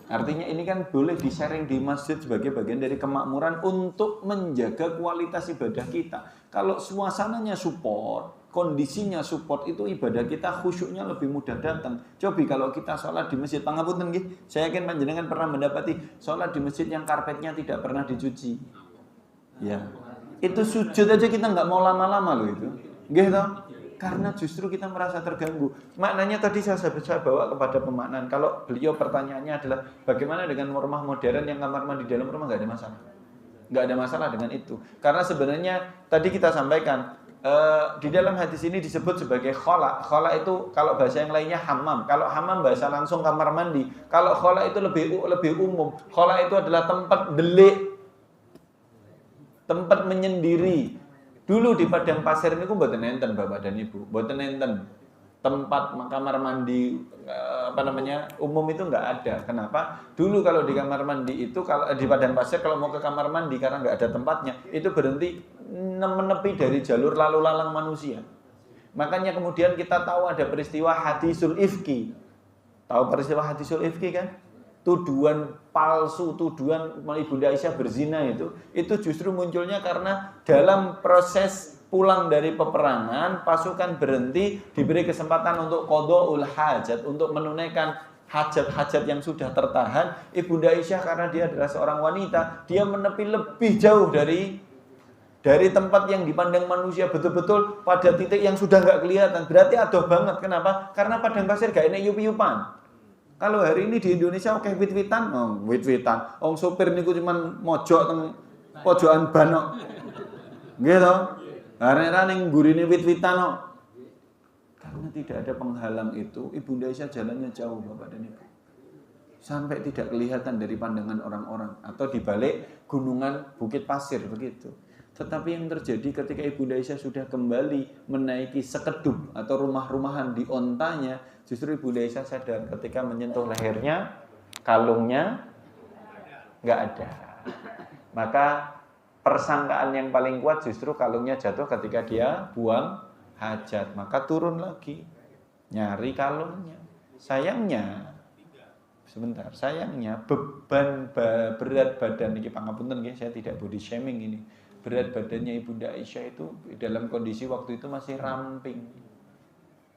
Artinya ini kan boleh di-sharing di masjid sebagai bagian dari kemakmuran untuk menjaga kualitas ibadah kita. Kalau suasananya support, kondisinya support, itu ibadah kita khusyuknya lebih mudah datang. Coba kalau kita sholat di masjid, pangapunten nggih, saya yakin panjenengan pernah mendapati sholat di masjid yang karpetnya tidak pernah dicuci. Ya, itu sujud aja kita nggak mau lama-lama loh itu, nggih toh? Karena justru kita merasa terganggu. Maknanya tadi saya bawa kepada pemaknaan. Kalau beliau pertanyaannya adalah bagaimana dengan rumah modern yang kamar mandi dalam rumah, nggak ada masalah. Nggak ada masalah dengan itu. Karena sebenarnya tadi kita sampaikan di dalam hadis ini disebut sebagai khola. Khola itu kalau bahasa yang lainnya hammam. Kalau hammam bahasa langsung kamar mandi. Kalau khola itu lebih umum. Khola itu adalah tempat delik, tempat menyendiri. Dulu di padang pasir ini mboten enten Bapak dan Ibu, mboten enten tempat kamar mandi umum itu nggak ada. Kenapa? Dulu kalau di kamar mandi itu, kalau di padang pasir kalau mau ke kamar mandi karena nggak ada tempatnya, itu berhenti menepi dari jalur lalu lalang manusia. Makanya kemudian kita tahu ada peristiwa hadisul ifki. Tahu peristiwa hadisul ifki kan? Tuduhan palsu, tuduhan Ibunda Aisyah berzina itu justru munculnya karena dalam proses pulang dari peperangan, pasukan berhenti, diberi kesempatan untuk qada'ul hajat, untuk menunaikan hajat-hajat yang sudah tertahan. Ibunda Aisyah karena dia adalah seorang wanita, dia menepi lebih jauh dari dari tempat yang dipandang manusia betul-betul pada titik yang sudah nggak kelihatan. Berarti adoh banget. Kenapa? Karena padang pasir gak enak yup-yupan. Kalau hari ini di Indonesia oke wit-witan, wit-witan. Wong sopir niku cuman mojok teng pojokan banok. Gitu. Karena ning gurine wit-witan kok. Karena tidak ada penghalang itu, Ibunda Aisyah jalannya jauh Bapak dan Ibu. Sampai tidak kelihatan dari pandangan orang-orang atau di balik gunungan bukit pasir begitu. Tetapi yang terjadi ketika Ibunda Aisyah sudah kembali menaiki sekedup atau rumah-rumahan di ontanya, justru Ibunda Aisyah sadar ketika menyentuh lehernya, kalungnya nggak ada. Maka persangkaan yang paling kuat justru kalungnya jatuh ketika dia buang hajat. Maka turun lagi, nyari kalungnya. Sayangnya beban berat badan ini pangapunten nggih, saya tidak body shaming ini. Berat badannya Ibunda Aisyah itu dalam kondisi waktu itu masih ramping.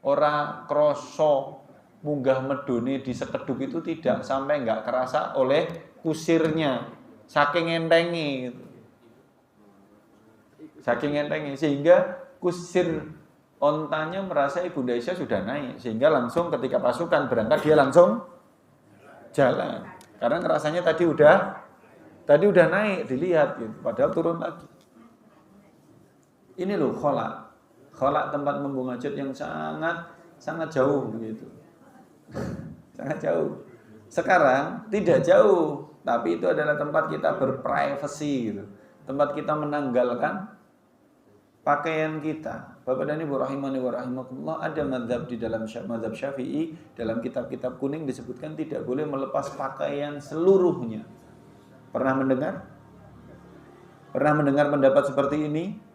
Ora kroso munggah medone di sekedup itu tidak sampai enggak kerasa oleh kusirnya. Saking entengi gitu. Saking entengi sehingga kusir ontanya merasa Ibunda Aisyah sudah naik, sehingga langsung ketika pasukan berangkat dia langsung jalan. Karena rasanya tadi udah naik, dilihat gitu, padahal turun lagi. Ini loh kholak tempat membuang hajat yang sangat jauh begitu. Sangat jauh. Sekarang tidak jauh, tapi itu adalah tempat kita berprivasi gitu. Tempat kita menanggalkan pakaian kita. Bapak dan Ibu rahimani wa rahimakumullah, ada mazhab di dalam mazhab Syafi'i, dalam kitab-kitab kuning disebutkan tidak boleh melepas pakaian seluruhnya. Pernah mendengar? Pernah mendengar pendapat seperti ini?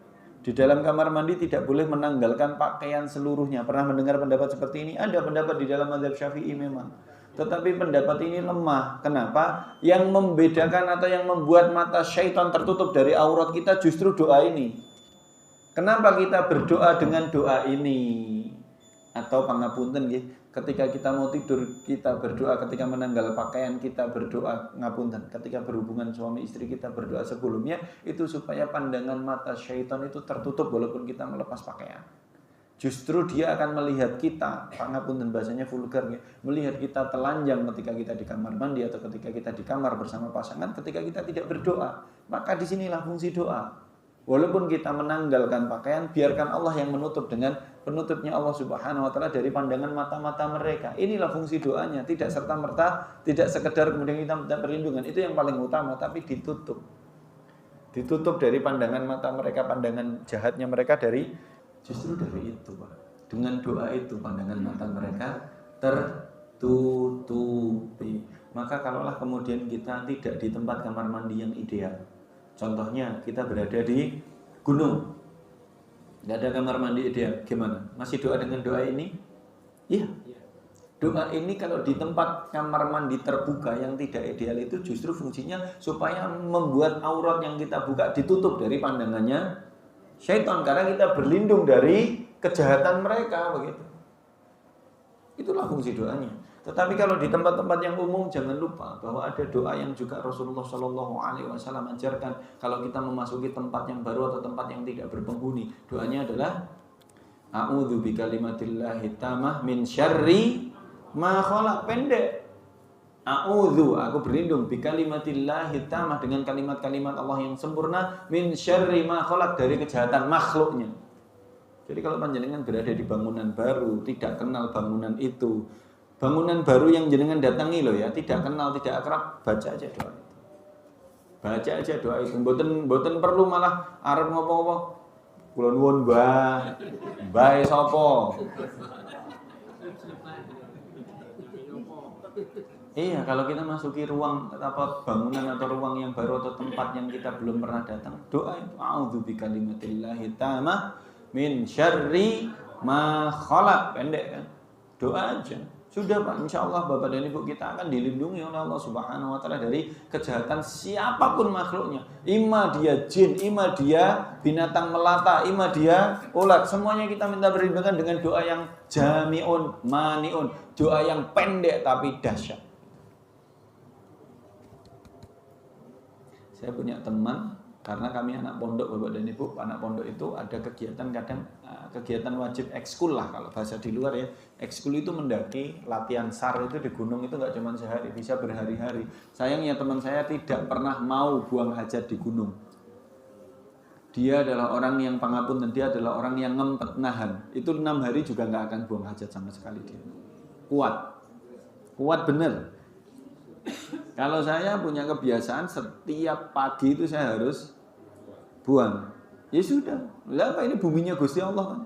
Di dalam kamar mandi tidak boleh menanggalkan pakaian seluruhnya. Pernah mendengar pendapat seperti ini? Ada pendapat di dalam mazhab Syafi'i memang. Tetapi pendapat ini lemah. Kenapa? Yang membedakan atau yang membuat mata syaitan tertutup dari aurat kita justru doa ini. Kenapa kita berdoa dengan doa ini? Atau pangapunten nggih, ketika kita mau tidur kita berdoa, ketika menanggal pakaian kita berdoa, ngapunten, ketika berhubungan suami istri kita berdoa sebelumnya, itu supaya pandangan mata syaitan itu tertutup walaupun kita melepas pakaian. Justru dia akan melihat kita, pangapunten bahasanya vulgar ya, melihat kita telanjang ketika kita di kamar mandi atau ketika kita di kamar bersama pasangan, ketika kita tidak berdoa. Maka disinilah fungsi doa. Walaupun kita menanggalkan pakaian, biarkan Allah yang menutup dengan penutupnya Allah Subhanahu wa taala dari pandangan mata-mata mereka. Inilah fungsi doanya, tidak serta-merta, tidak sekedar kemudian kita minta perlindungan, itu yang paling utama, tapi ditutup. Ditutup dari pandangan mata mereka, pandangan jahatnya mereka justru dari itu, Pak. Dengan doa itu pandangan mata mereka tertutupi. Maka kalaulah kemudian kita tidak di tempat kamar mandi yang ideal. Contohnya kita berada di gunung, nggak ada kamar mandi ideal, gimana? Masih doa dengan doa ini? Iya. Doa ini kalau di tempat kamar mandi terbuka yang tidak ideal itu justru fungsinya supaya membuat aurat yang kita buka ditutup dari pandangannya syaitan, karena kita berlindung dari kejahatan mereka begitu. Itulah fungsi doanya. Tetapi kalau di tempat-tempat yang umum jangan lupa bahwa ada doa yang juga Rasulullah Shallallahu Alaihi Wasallam ajarkan kalau kita memasuki tempat yang baru atau tempat yang tidak berpenghuni. Doanya adalah A'udzu bikalimatillahi tammah min syarri ma khalaq. Pendek. A'udzu, aku berlindung bikalimatillahi tammah dengan kalimat-kalimat Allah yang sempurna min syarri ma khalaq, dari kejahatan makhluknya. Jadi kalau panjenengan berada di bangunan baru, tidak kenal bangunan itu, bangunan baru yang jenengan datangi loh ya, tidak kenal, tidak akrab, baca aja doa itu. Baca aja doa itu. Mboten perlu malah arep ngopo-ngopo. Kula nuwun Mbah. Mbah sapa? Iya, kalau kita masuki ruang apa bangunan atau ruang yang baru atau tempat yang kita belum pernah datang, doa itu a'udzu bikalimatillahi tammah min syarri ma khalaq. Pendek kan? Doa aja. Sudah Pak, insya Allah Bapak dan Ibu kita akan dilindungi oleh Allah Subhanahu wa taala dari kejahatan siapapun makhluknya. Ima dia jin, ima dia binatang melata, ima dia ulat. Semuanya kita minta perlindungan dengan doa yang jami'un, mani'un. Doa yang pendek tapi dahsyat. Saya punya teman Karena kami anak pondok, Bapak dan Ibu, anak pondok itu ada kegiatan kadang kegiatan wajib ekskul lah kalau bahasa di luar ya. Ekskul itu mendaki, latihan SAR itu di gunung itu nggak cuma sehari, bisa berhari-hari. Sayangnya teman saya tidak pernah mau buang hajat di gunung. Dia adalah orang yang pangapunten, dia adalah orang yang ngempet nahan. Itu 6 hari juga nggak akan buang hajat sama sekali dia. Kuat bener. Kalau saya punya kebiasaan setiap pagi itu saya harus buang. Ya sudah. Lah apa ini buminya Gusti Allah kan?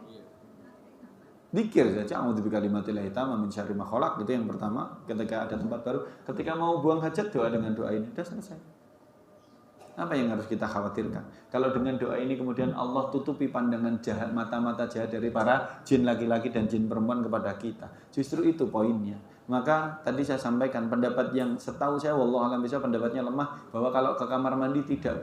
Dzikir saja, a'udzu bikalimatillahi tamma min syarri ma khalaq, itu yang pertama. Ketika ada tempat baru, ketika mau buang hajat doa dengan doa ini, sudah selesai. Apa yang harus kita khawatirkan? Kalau dengan doa ini kemudian Allah tutupi pandangan jahat, mata-mata jahat dari para jin laki-laki dan jin perempuan kepada kita. Justru itu poinnya. Maka tadi saya sampaikan pendapat yang setahu saya wallahu alam bisa pendapatnya lemah, bahwa kalau ke kamar mandi tidak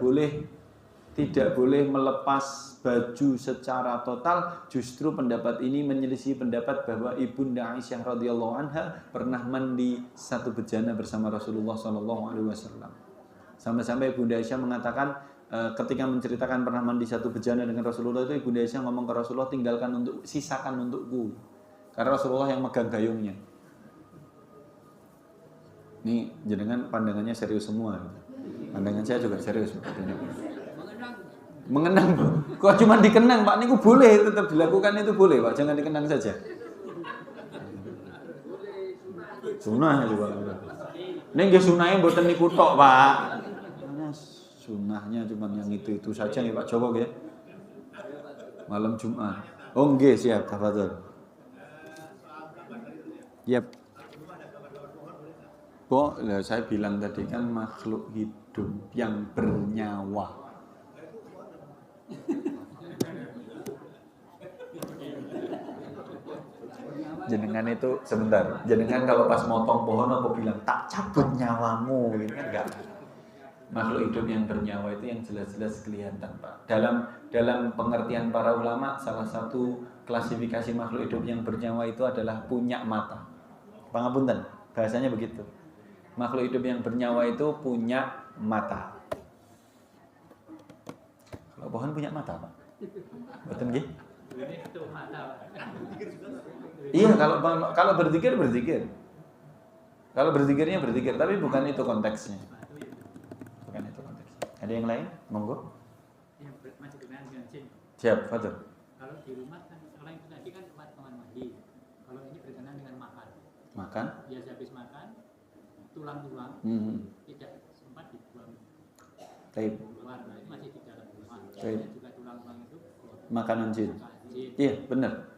boleh melepas baju secara total. Justru pendapat ini menyelisih pendapat bahwa Ibunda Aisyah radhiyallahu anha pernah mandi satu bejana bersama Rasulullah SAW. Sampai-sampai Ibunda Aisyah mengatakan ketika menceritakan pernah mandi satu bejana dengan Rasulullah itu, Ibunda Aisyah ngomong ke Rasulullah, sisakan untukku. Karena Rasulullah yang megang gayungnya. Ini jenengan pandangannya serius semua. Pandangan saya juga serius. Mengenang, kok cuma dikenang Pak, niku boleh tetap dilakukan, itu boleh Pak, jangan dikenang saja. Sunah juga. Ini nggih sunahnya mboten niku tok Pak. Sunahnya cuma yang itu saja nih Pak Joko ya. Malam Jumat. Oh nggih siap, tafadhol. Yap. Kok saya bilang tadi kan makhluk hidup yang bernyawa. Jenengan itu sebentar, jenengan kalau pas motong pohon apa bilang tak cabut nyawamu, gitu kan enggak. Makhluk hidup yang bernyawa itu yang jelas-jelas kelihatan Pak. Dalam pengertian para ulama, salah satu klasifikasi makhluk hidup yang bernyawa itu adalah punya mata. Pangapunten, bahasanya begitu. Makhluk hidup yang bernyawa itu punya mata. Kalau pohon punya mata Pak, betul nggih? Iya, kalau berzikir. Kalau berzikirnya berzikir, tapi bukan itu konteksnya. Bukan itu konteksnya. Ada yang lain? Monggo. Yang masih dengan jin. Siap, Fadil. Kalau di rumah kan kalau yang tadi kan tempat kamar mandi. Kalau ini berkenaan dengan makan. Makan? Biasa habis makan, tulang-tulang tidak sempat dibuang. Taib. Keluar, masih di dalam rumah. Taib. Juga tulang-tulang itu Makanan jin. Iya, benar.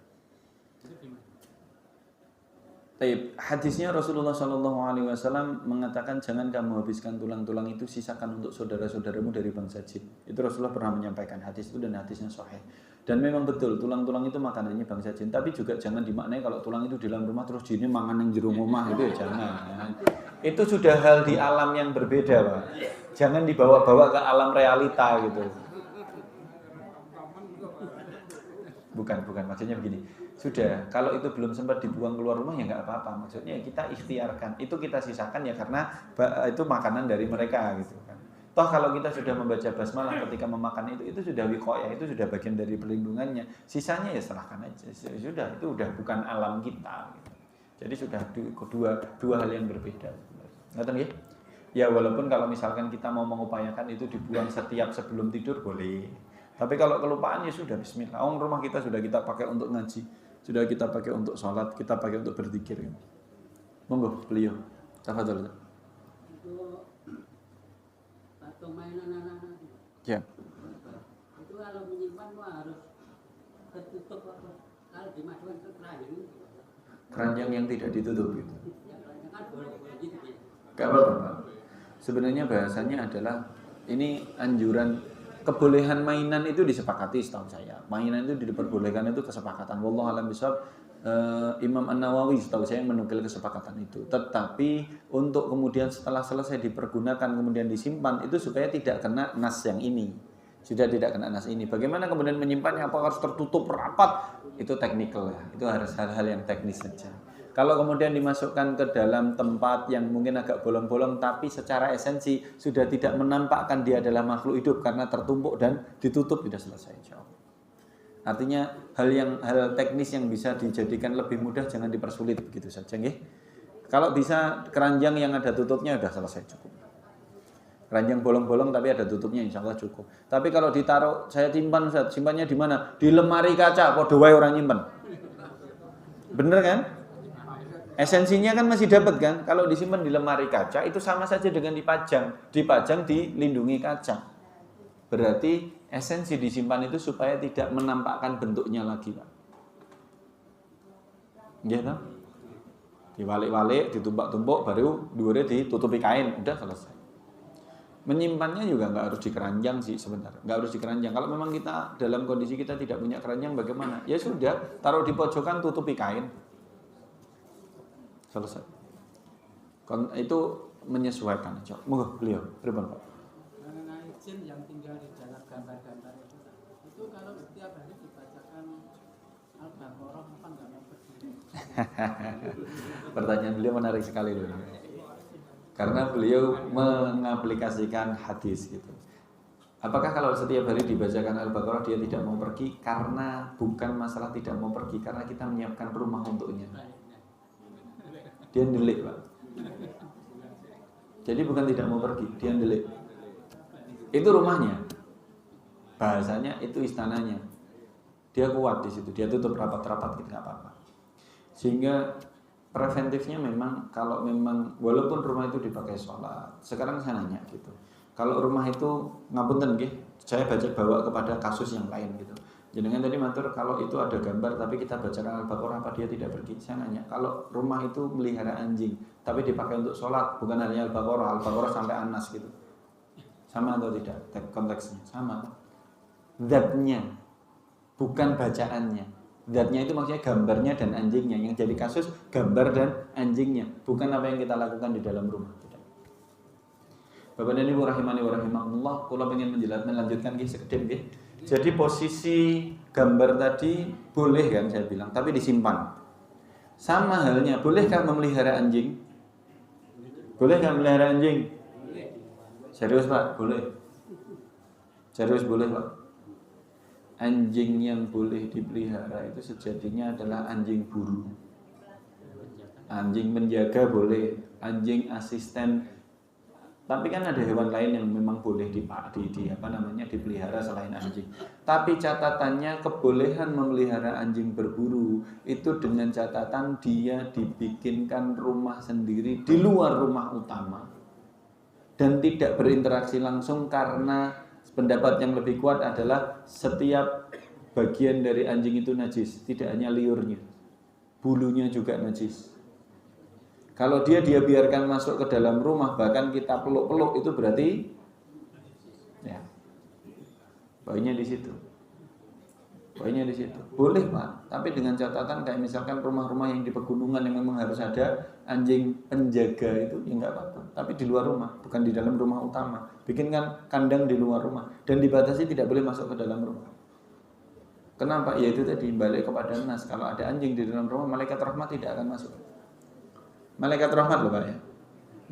Taib. Hadisnya Rasulullah SAW mengatakan jangan kamu habiskan tulang-tulang itu, sisakan untuk saudara-saudaramu dari bangsa jin. Itu Rasulullah pernah menyampaikan hadis itu dan hadisnya sahih. Dan memang betul tulang-tulang itu makanannya bangsa jin. Tapi juga jangan dimaknai kalau tulang itu di dalam rumah terus jinnya mangan yang jero omah, itu ya jangan. Itu sudah hal di alam yang berbeda Pak. Jangan dibawa-bawa ke alam realita gitu. Bukan maksudnya begini. Sudah, kalau itu belum sempat dibuang keluar rumah ya nggak apa-apa. Maksudnya kita ikhtiarkan, itu kita sisakan ya karena itu makanan dari mereka gitu kan. Toh kalau kita sudah membaca basmalah ketika memakan itu sudah wiqayah, itu sudah bagian dari perlindungannya. Sisanya ya serahkan aja. Sudah, itu udah bukan alam kita gitu. Jadi sudah dua hal yang berbeda. Ngerti nggih? Ya walaupun kalau misalkan kita mau mengupayakan itu dibuang setiap sebelum tidur boleh. Tapi kalau kelupaan ya sudah bismillah. Rumah kita sudah kita pakai untuk ngaji, sudah kita pakai untuk sholat, kita pakai untuk berzikir. Monggo beliau. Tafadhol. Itu atau mainan anak-anak. Ya. Itu kalau menyimpan harus tertutup apa? Kalau dimasukkan ke keranjang. Keranjang yang tidak ditutup itu. Ya keranjang kan boleh gitu ya. Gak apa-apa. Sebenarnya bahasanya adalah ini anjuran. Kebolehan mainan itu disepakati setahu saya. Mainan itu diperbolehkan itu kesepakatan. Wallahu a'lam bishawab. Imam An-Nawawi setahu saya yang menukil kesepakatan itu. Tetapi untuk kemudian setelah selesai dipergunakan kemudian disimpan itu supaya tidak kena nas yang ini. Sudah tidak kena nas ini. Bagaimana kemudian menyimpannya? Apakah harus tertutup rapat? Itu teknikal ya. Itu harus hal-hal yang teknis saja. Kalau kemudian dimasukkan ke dalam tempat yang mungkin agak bolong-bolong, tapi secara esensi sudah tidak menampakkan dia adalah makhluk hidup karena tertumpuk dan ditutup, sudah selesai insya Allah. Artinya hal teknis yang bisa dijadikan lebih mudah jangan dipersulit begitu saja, nggih. Kalau bisa keranjang yang ada tutupnya sudah selesai cukup. Keranjang bolong-bolong tapi ada tutupnya insya Allah cukup. Tapi kalau ditaruh, saya simpan, Ustaz, simpannya di mana? Di lemari kaca, podo wae orang nyimpen. Bener kan? Esensinya kan masih dapat kan? Kalau disimpan di lemari kaca itu sama saja dengan dipajang dilindungi kaca. Berarti esensi disimpan itu supaya tidak menampakkan bentuknya lagi, Pak. Nggih toh? Diwalik-walik, ditumpuk-tumpuk, baru dhuwure ditutupi kain, udah selesai. Menyimpannya juga nggak harus di keranjang sih sebenarnya, nggak harus di keranjang. Kalau memang kita dalam kondisi kita tidak punya keranjang, bagaimana? Ya sudah, taruh di pojokan, tutupi kain. Selesai. Itu menyesuaikan aja. Monggo beliau, pripun Pak? Mengenai jin yang tinggal di dalam gambar-gambar itu kalau setiap hari dibacakan Al-Baqarah apa nggak mau berdiri? Pertanyaan beliau menarik sekali loh. Karena beliau mengaplikasikan hadis gitu. Apakah kalau setiap hari dibacakan Al-Baqarah dia tidak mau pergi? Karena bukan masalah tidak mau pergi, karena kita menyiapkan rumah untuknya. Dia ndelik, Pak. Jadi bukan tidak mau pergi, dia ndelik. Itu rumahnya. Bahasanya itu istananya. Dia kuat di situ, dia tutup rapat-rapat gitu, nggak apa-apa. Sehingga preventifnya memang kalau memang walaupun rumah itu dipakai sholat, sekarang saya nanya gitu. Kalau rumah itu ngapunten nggih, saya bawa kepada kasus yang lain gitu. Jenengan tadi matur kalau itu ada gambar tapi kita bacakan Al-Baqarah apa dia tidak pergi? Saya nanya, kalau rumah itu melihara anjing tapi dipakai untuk sholat, bukan hanya Al-Baqarah sampai Anas gitu. Sama atau tidak konteksnya? Sama. Zatnya, bukan bacaannya. Zatnya itu maksudnya gambarnya dan anjingnya. Yang jadi kasus gambar dan anjingnya, bukan apa yang kita lakukan di dalam rumah. Bapak dan Ibu rahimani wa rahimakumullah, kula pengen melanjutkan nggih sekedhik nggih. Jadi posisi gambar tadi boleh kan saya bilang, tapi disimpan. Sama halnya, bolehkah memelihara anjing? Bolehkah memelihara anjing? Serius Pak, boleh. Serius boleh Pak. Anjing yang boleh dipelihara itu sejatinya adalah anjing buru. Anjing penjaga boleh, anjing asisten. Tapi kan ada hewan lain yang memang boleh dipelihara selain anjing. Tapi catatannya kebolehan memelihara anjing berburu itu dengan catatan dia dibikinkan rumah sendiri di luar rumah utama dan tidak berinteraksi langsung, karena pendapat yang lebih kuat adalah setiap bagian dari anjing itu najis, tidak hanya liurnya, bulunya juga najis. Kalau dia biarkan masuk ke dalam rumah, bahkan kita peluk-peluk, itu berarti ya poinnya di situ. Poinnya di situ. Boleh Pak, tapi dengan catatan kayak misalkan rumah-rumah yang di pegunungan yang memang harus ada anjing penjaga itu ya enggak apa-apa, tapi di luar rumah, bukan di dalam rumah utama. Bikinkan kandang di luar rumah dan dibatasi tidak boleh masuk ke dalam rumah. Kenapa? Ya itu tadi balik kepada nas. Kalau ada anjing di dalam rumah, malaikat rahmat tidak akan masuk. Malaikat rahmat loh Pak ya.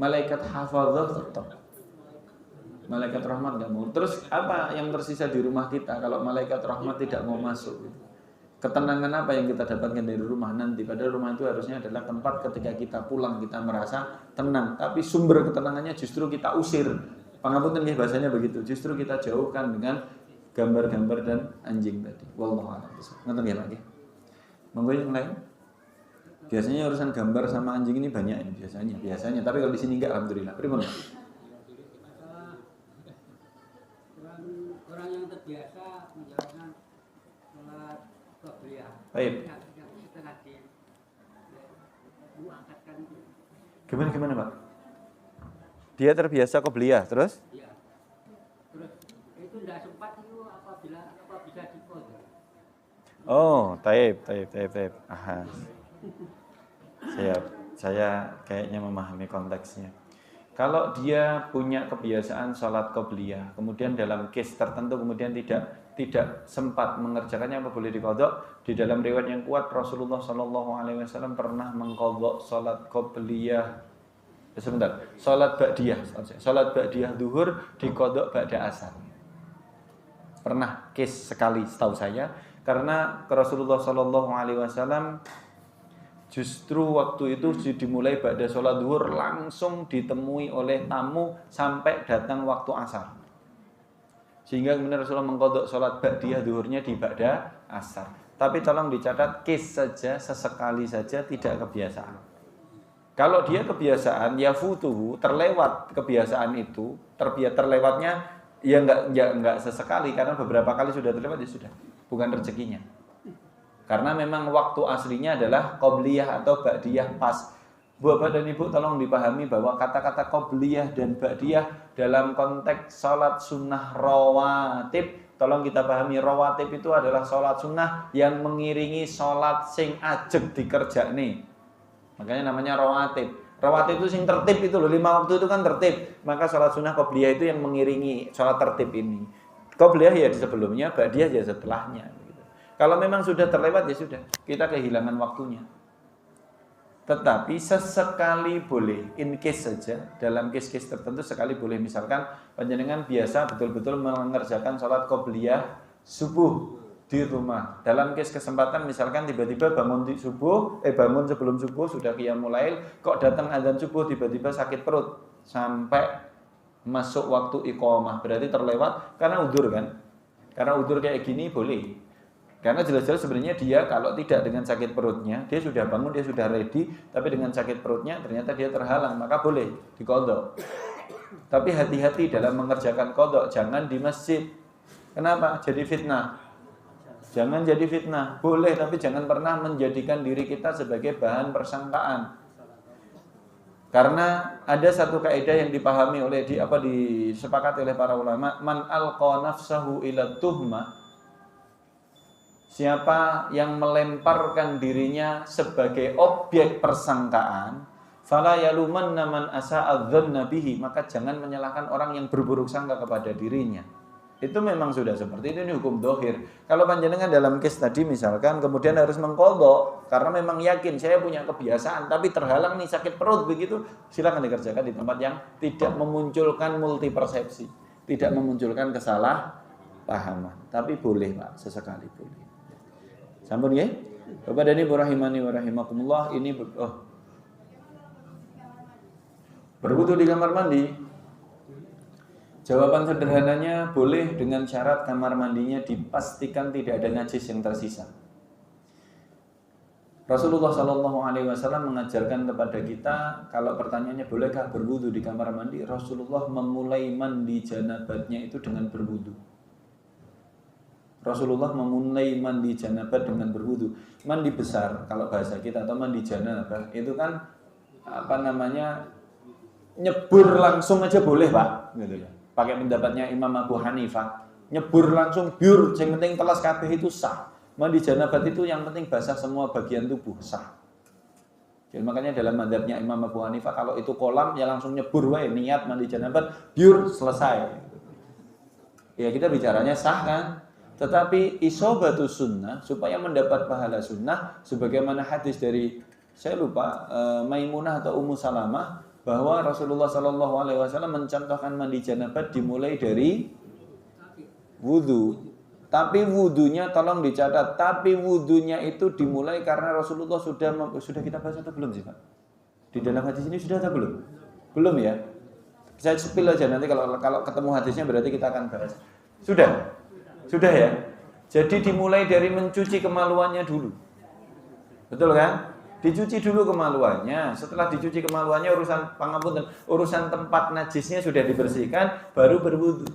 Malaikat hafadzah tetap. Malaikat rahmat nggak mau. Terus apa yang tersisa di rumah kita kalau malaikat rahmat tidak mau masuk? Ketenangan apa yang kita dapatkan dari rumah nanti? Padahal rumah itu harusnya adalah tempat ketika kita pulang kita merasa tenang. Tapi sumber ketenangannya justru kita usir. Pangapunten nggih bahasanya begitu. Justru kita jauhkan dengan gambar-gambar dan anjing tadi. Wallahu a'lam. Ngoten nggih lagi. Monggo yang lain. Biasanya urusan gambar sama anjing ini banyak ini biasanya. Tapi kalau di sini enggak, alhamdulillah. Pripun? Orang yang terbiasa menjalankan sholat qobliyah. Baik. Setelah diangkatkan itu. Gimana Pak? Dia terbiasa qobliyah, terus? Iya. Terus itu tidak sempat itu apa bisa dikodok. Oh, taib. Aha. Siap. Saya kayaknya memahami konteksnya. Kalau dia punya kebiasaan sholat qobliyah, kemudian dalam case tertentu kemudian tidak tidak sempat mengerjakannya apa boleh diqadha? Di dalam riwayat yang kuat Rasulullah Shallallahu Alaihi Wasallam pernah mengqadha salat qobliyah. Sebentar, salat ba'diyah zuhur diqadha ba'da asar. Pernah case sekali setahu saya, karena Rasulullah Shallallahu Alaihi Wasallam justru waktu itu dimulai ba'da salat zuhur langsung ditemui oleh tamu sampai datang waktu asar. Sehingga kemudian Rasulullah mengqadha salat ba'diyah zuhurnya di ba'da asar. Tapi tolong dicatat, case saja, sesekali saja, tidak kebiasaan. Kalau dia kebiasaan, ya futuhu, terlewat kebiasaan itu, terlewatnya ya enggak sesekali, karena beberapa kali sudah terlewat ya sudah, bukan rezekinya. Karena memang waktu aslinya adalah qobliyah atau ba'diyah pas. Bapak dan Ibu tolong dipahami bahwa kata-kata qobliyah dan ba'diyah dalam konteks sholat sunnah rawatib, tolong kita pahami rawatib itu adalah sholat sunnah yang mengiringi sholat sing ajeg dikerjakne. Makanya namanya rawatib. Rawatib itu sing tertib itu loh, 5 waktu itu kan tertib. Maka sholat sunnah qobliyah itu yang mengiringi sholat tertib ini. Qobliyah ya di sebelumnya, ba'diyah ya setelahnya. Gitu. Kalau memang sudah terlewat ya sudah, kita kehilangan waktunya. Tetapi sesekali boleh, in case saja, dalam case-case tertentu sekali boleh. Misalkan panjenengan biasa betul-betul mengerjakan sholat qobliyah subuh di rumah. Dalam case kesempatan misalkan tiba-tiba bangun sebelum subuh sudah qiyamul lail, kok datang azan subuh tiba-tiba sakit perut sampai masuk waktu iqamah, berarti terlewat karena udzur kan? Karena udzur kayak gini boleh. Karena jelas-jelas sebenarnya dia kalau tidak dengan sakit perutnya, dia sudah bangun, dia sudah ready, tapi dengan sakit perutnya ternyata dia terhalang, maka boleh diqadha. Tapi hati-hati dalam mengerjakan qadha, jangan di masjid. Kenapa? Jadi fitnah. Jangan jadi fitnah, boleh tapi jangan pernah menjadikan diri kita sebagai bahan persangkaan. Karena ada satu kaidah yang dipahami oleh disepakati oleh para ulama, man alqa nafsahu ila tuhmah, siapa yang melemparkan dirinya sebagai objek persangkaan, fala yalumanna man asa'a dzanna bihi, maka jangan menyalahkan orang yang berburuk sangka kepada dirinya. Itu memang sudah seperti itu, ini hukum dohir. Kalau panjenengan dalam case tadi misalkan kemudian harus mengqadha karena memang yakin saya punya kebiasaan tapi terhalang nih sakit perut begitu, silakan dikerjakan di tempat yang tidak memunculkan multi persepsi, tidak memunculkan kesalahpahaman. Tapi boleh Pak, sesekali boleh. Sampun nggih? Bapak dan Ibu rahimani wa rahimakumullah, ini berwudu di kamar mandi. Jawaban sederhananya boleh dengan syarat kamar mandinya dipastikan tidak ada najis yang tersisa. Rasulullah Shallallahu Alaihi Wasallam mengajarkan kepada kita, kalau pertanyaannya bolehkah berwudu di kamar mandi, Rasulullah memulai mandi janabatnya itu dengan berwudu. Rasulullah memulai mandi janabat dengan berwudu. Mandi besar kalau bahasa kita atau mandi janabah itu kan nyebur langsung aja boleh Pak, gitu ya. Pakai pendapatnya Imam Abu Hanifah, nyebur langsung biur, yang penting telas kabeh itu sah. Mandi janabat itu yang penting basah semua bagian tubuh, sah. Jadi makanya dalam mazhabnya Imam Abu Hanifah kalau itu kolam ya langsung nyebur wae, niat mandi janabat, biur, selesai. Ya kita bicaranya sah kan? Tetapi isobatus sunnah, supaya mendapat pahala sunnah, sebagaimana hadis dari saya lupa Maimunah atau Ummu Salamah, bahwa Rasulullah Shallallahu Alaihi Wasallam mencontohkan mandi janabat dimulai dari wudu. Tapi wudunya tolong dicatat. Tapi wudunya itu dimulai karena Rasulullah sudah kita bahas atau belum sih Pak? Di dalam hadis ini sudah atau belum? Belum ya? Saya spill aja nanti kalau ketemu hadisnya berarti kita akan bahas. Sudah ya. Jadi dimulai dari mencuci kemaluannya dulu. Betul kan? Dicuci dulu kemaluannya. Setelah dicuci kemaluannya urusan tempat najisnya sudah dibersihkan, baru berwudu.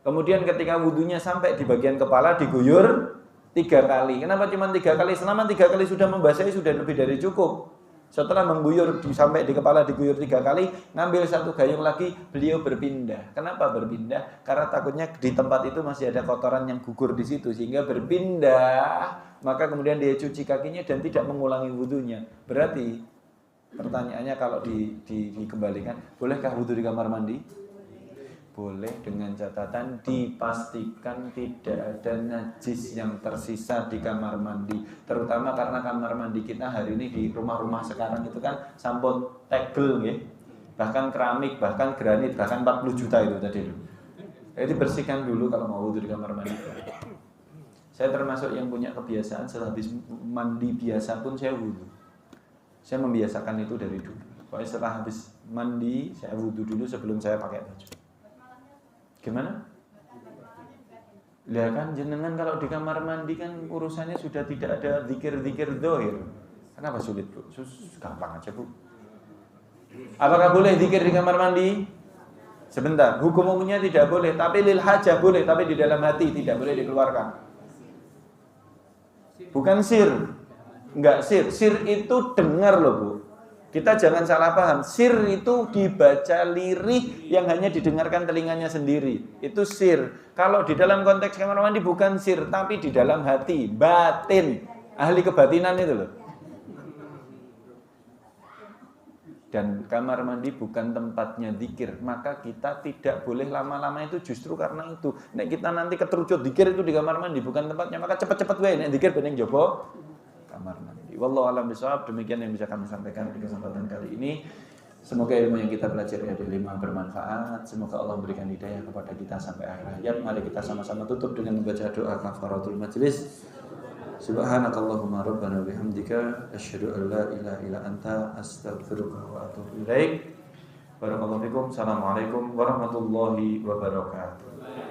Kemudian ketika wudunya sampai di bagian kepala diguyur 3 kali. Kenapa cuma 3 kali? Selama 3 kali sudah membasahi sudah lebih dari cukup. Setelah mengguyur sampai di kepala diguyur 3 kali, ngambil 1 gayung lagi, beliau berpindah. Kenapa berpindah? Karena takutnya di tempat itu masih ada kotoran yang gugur di situ, sehingga berpindah. Maka kemudian dia cuci kakinya dan tidak mengulangi wudunya. Berarti pertanyaannya kalau dikembalikan, bolehkah wudu di kamar mandi? boleh dengan catatan dipastikan tidak ada najis yang tersisa di kamar mandi. Terutama karena kamar mandi kita hari ini di rumah-rumah sekarang itu kan sampun tegel ya. Bahkan keramik, bahkan granit, bahkan 40 juta itu tadi. Jadi bersihkan dulu kalau mau wudu di kamar mandi. Saya termasuk yang punya kebiasaan setelah habis mandi biasa pun saya wudu. Saya membiasakan itu dari dulu. Pokoknya setelah habis mandi saya wudu dulu sebelum saya pakai baju. Gimana? Lihat kan jenengan kalau di kamar mandi kan urusannya sudah tidak ada zikir-zikir zahir. Kenapa sulit, Bu? Gampang aja, Bu. Apakah boleh zikir di kamar mandi? Sebentar, hukum umumnya tidak boleh, tapi lil hajah boleh, tapi di dalam hati tidak boleh dikeluarkan. Bukan sir. Enggak sir. Sir itu dengar loh, Bu. Kita jangan salah paham. Sir itu dibaca lirih yang hanya didengarkan telinganya sendiri. Itu sir. Kalau di dalam konteks kamar mandi bukan sir, tapi di dalam hati, batin. Ahli kebatinan itu loh. Dan kamar mandi bukan tempatnya zikir, maka kita tidak boleh lama-lama itu justru karena itu. Nek kita nanti keterucut zikir itu di kamar mandi bukan tempatnya, maka cepat-cepat wae nek zikir bening jopo kamar mandi. Wallahu a'lam bishawab. Demikian yang bisa kami sampaikan di kesempatan kali ini. Semoga ilmu yang kita pelajari adalah bermanfaat. Semoga Allah memberikan hidayah kepada kita sampai akhir hayat. Mari kita sama-sama tutup dengan membaca doa kafaratul majlis. Subhanakallahumma rabbana bihamdika asyhadu an la ilaha illa anta astaghfiruka wa atubu ilaik. Barakallahu fikum. Assalamualaikum warahmatullahi wabarakatuh.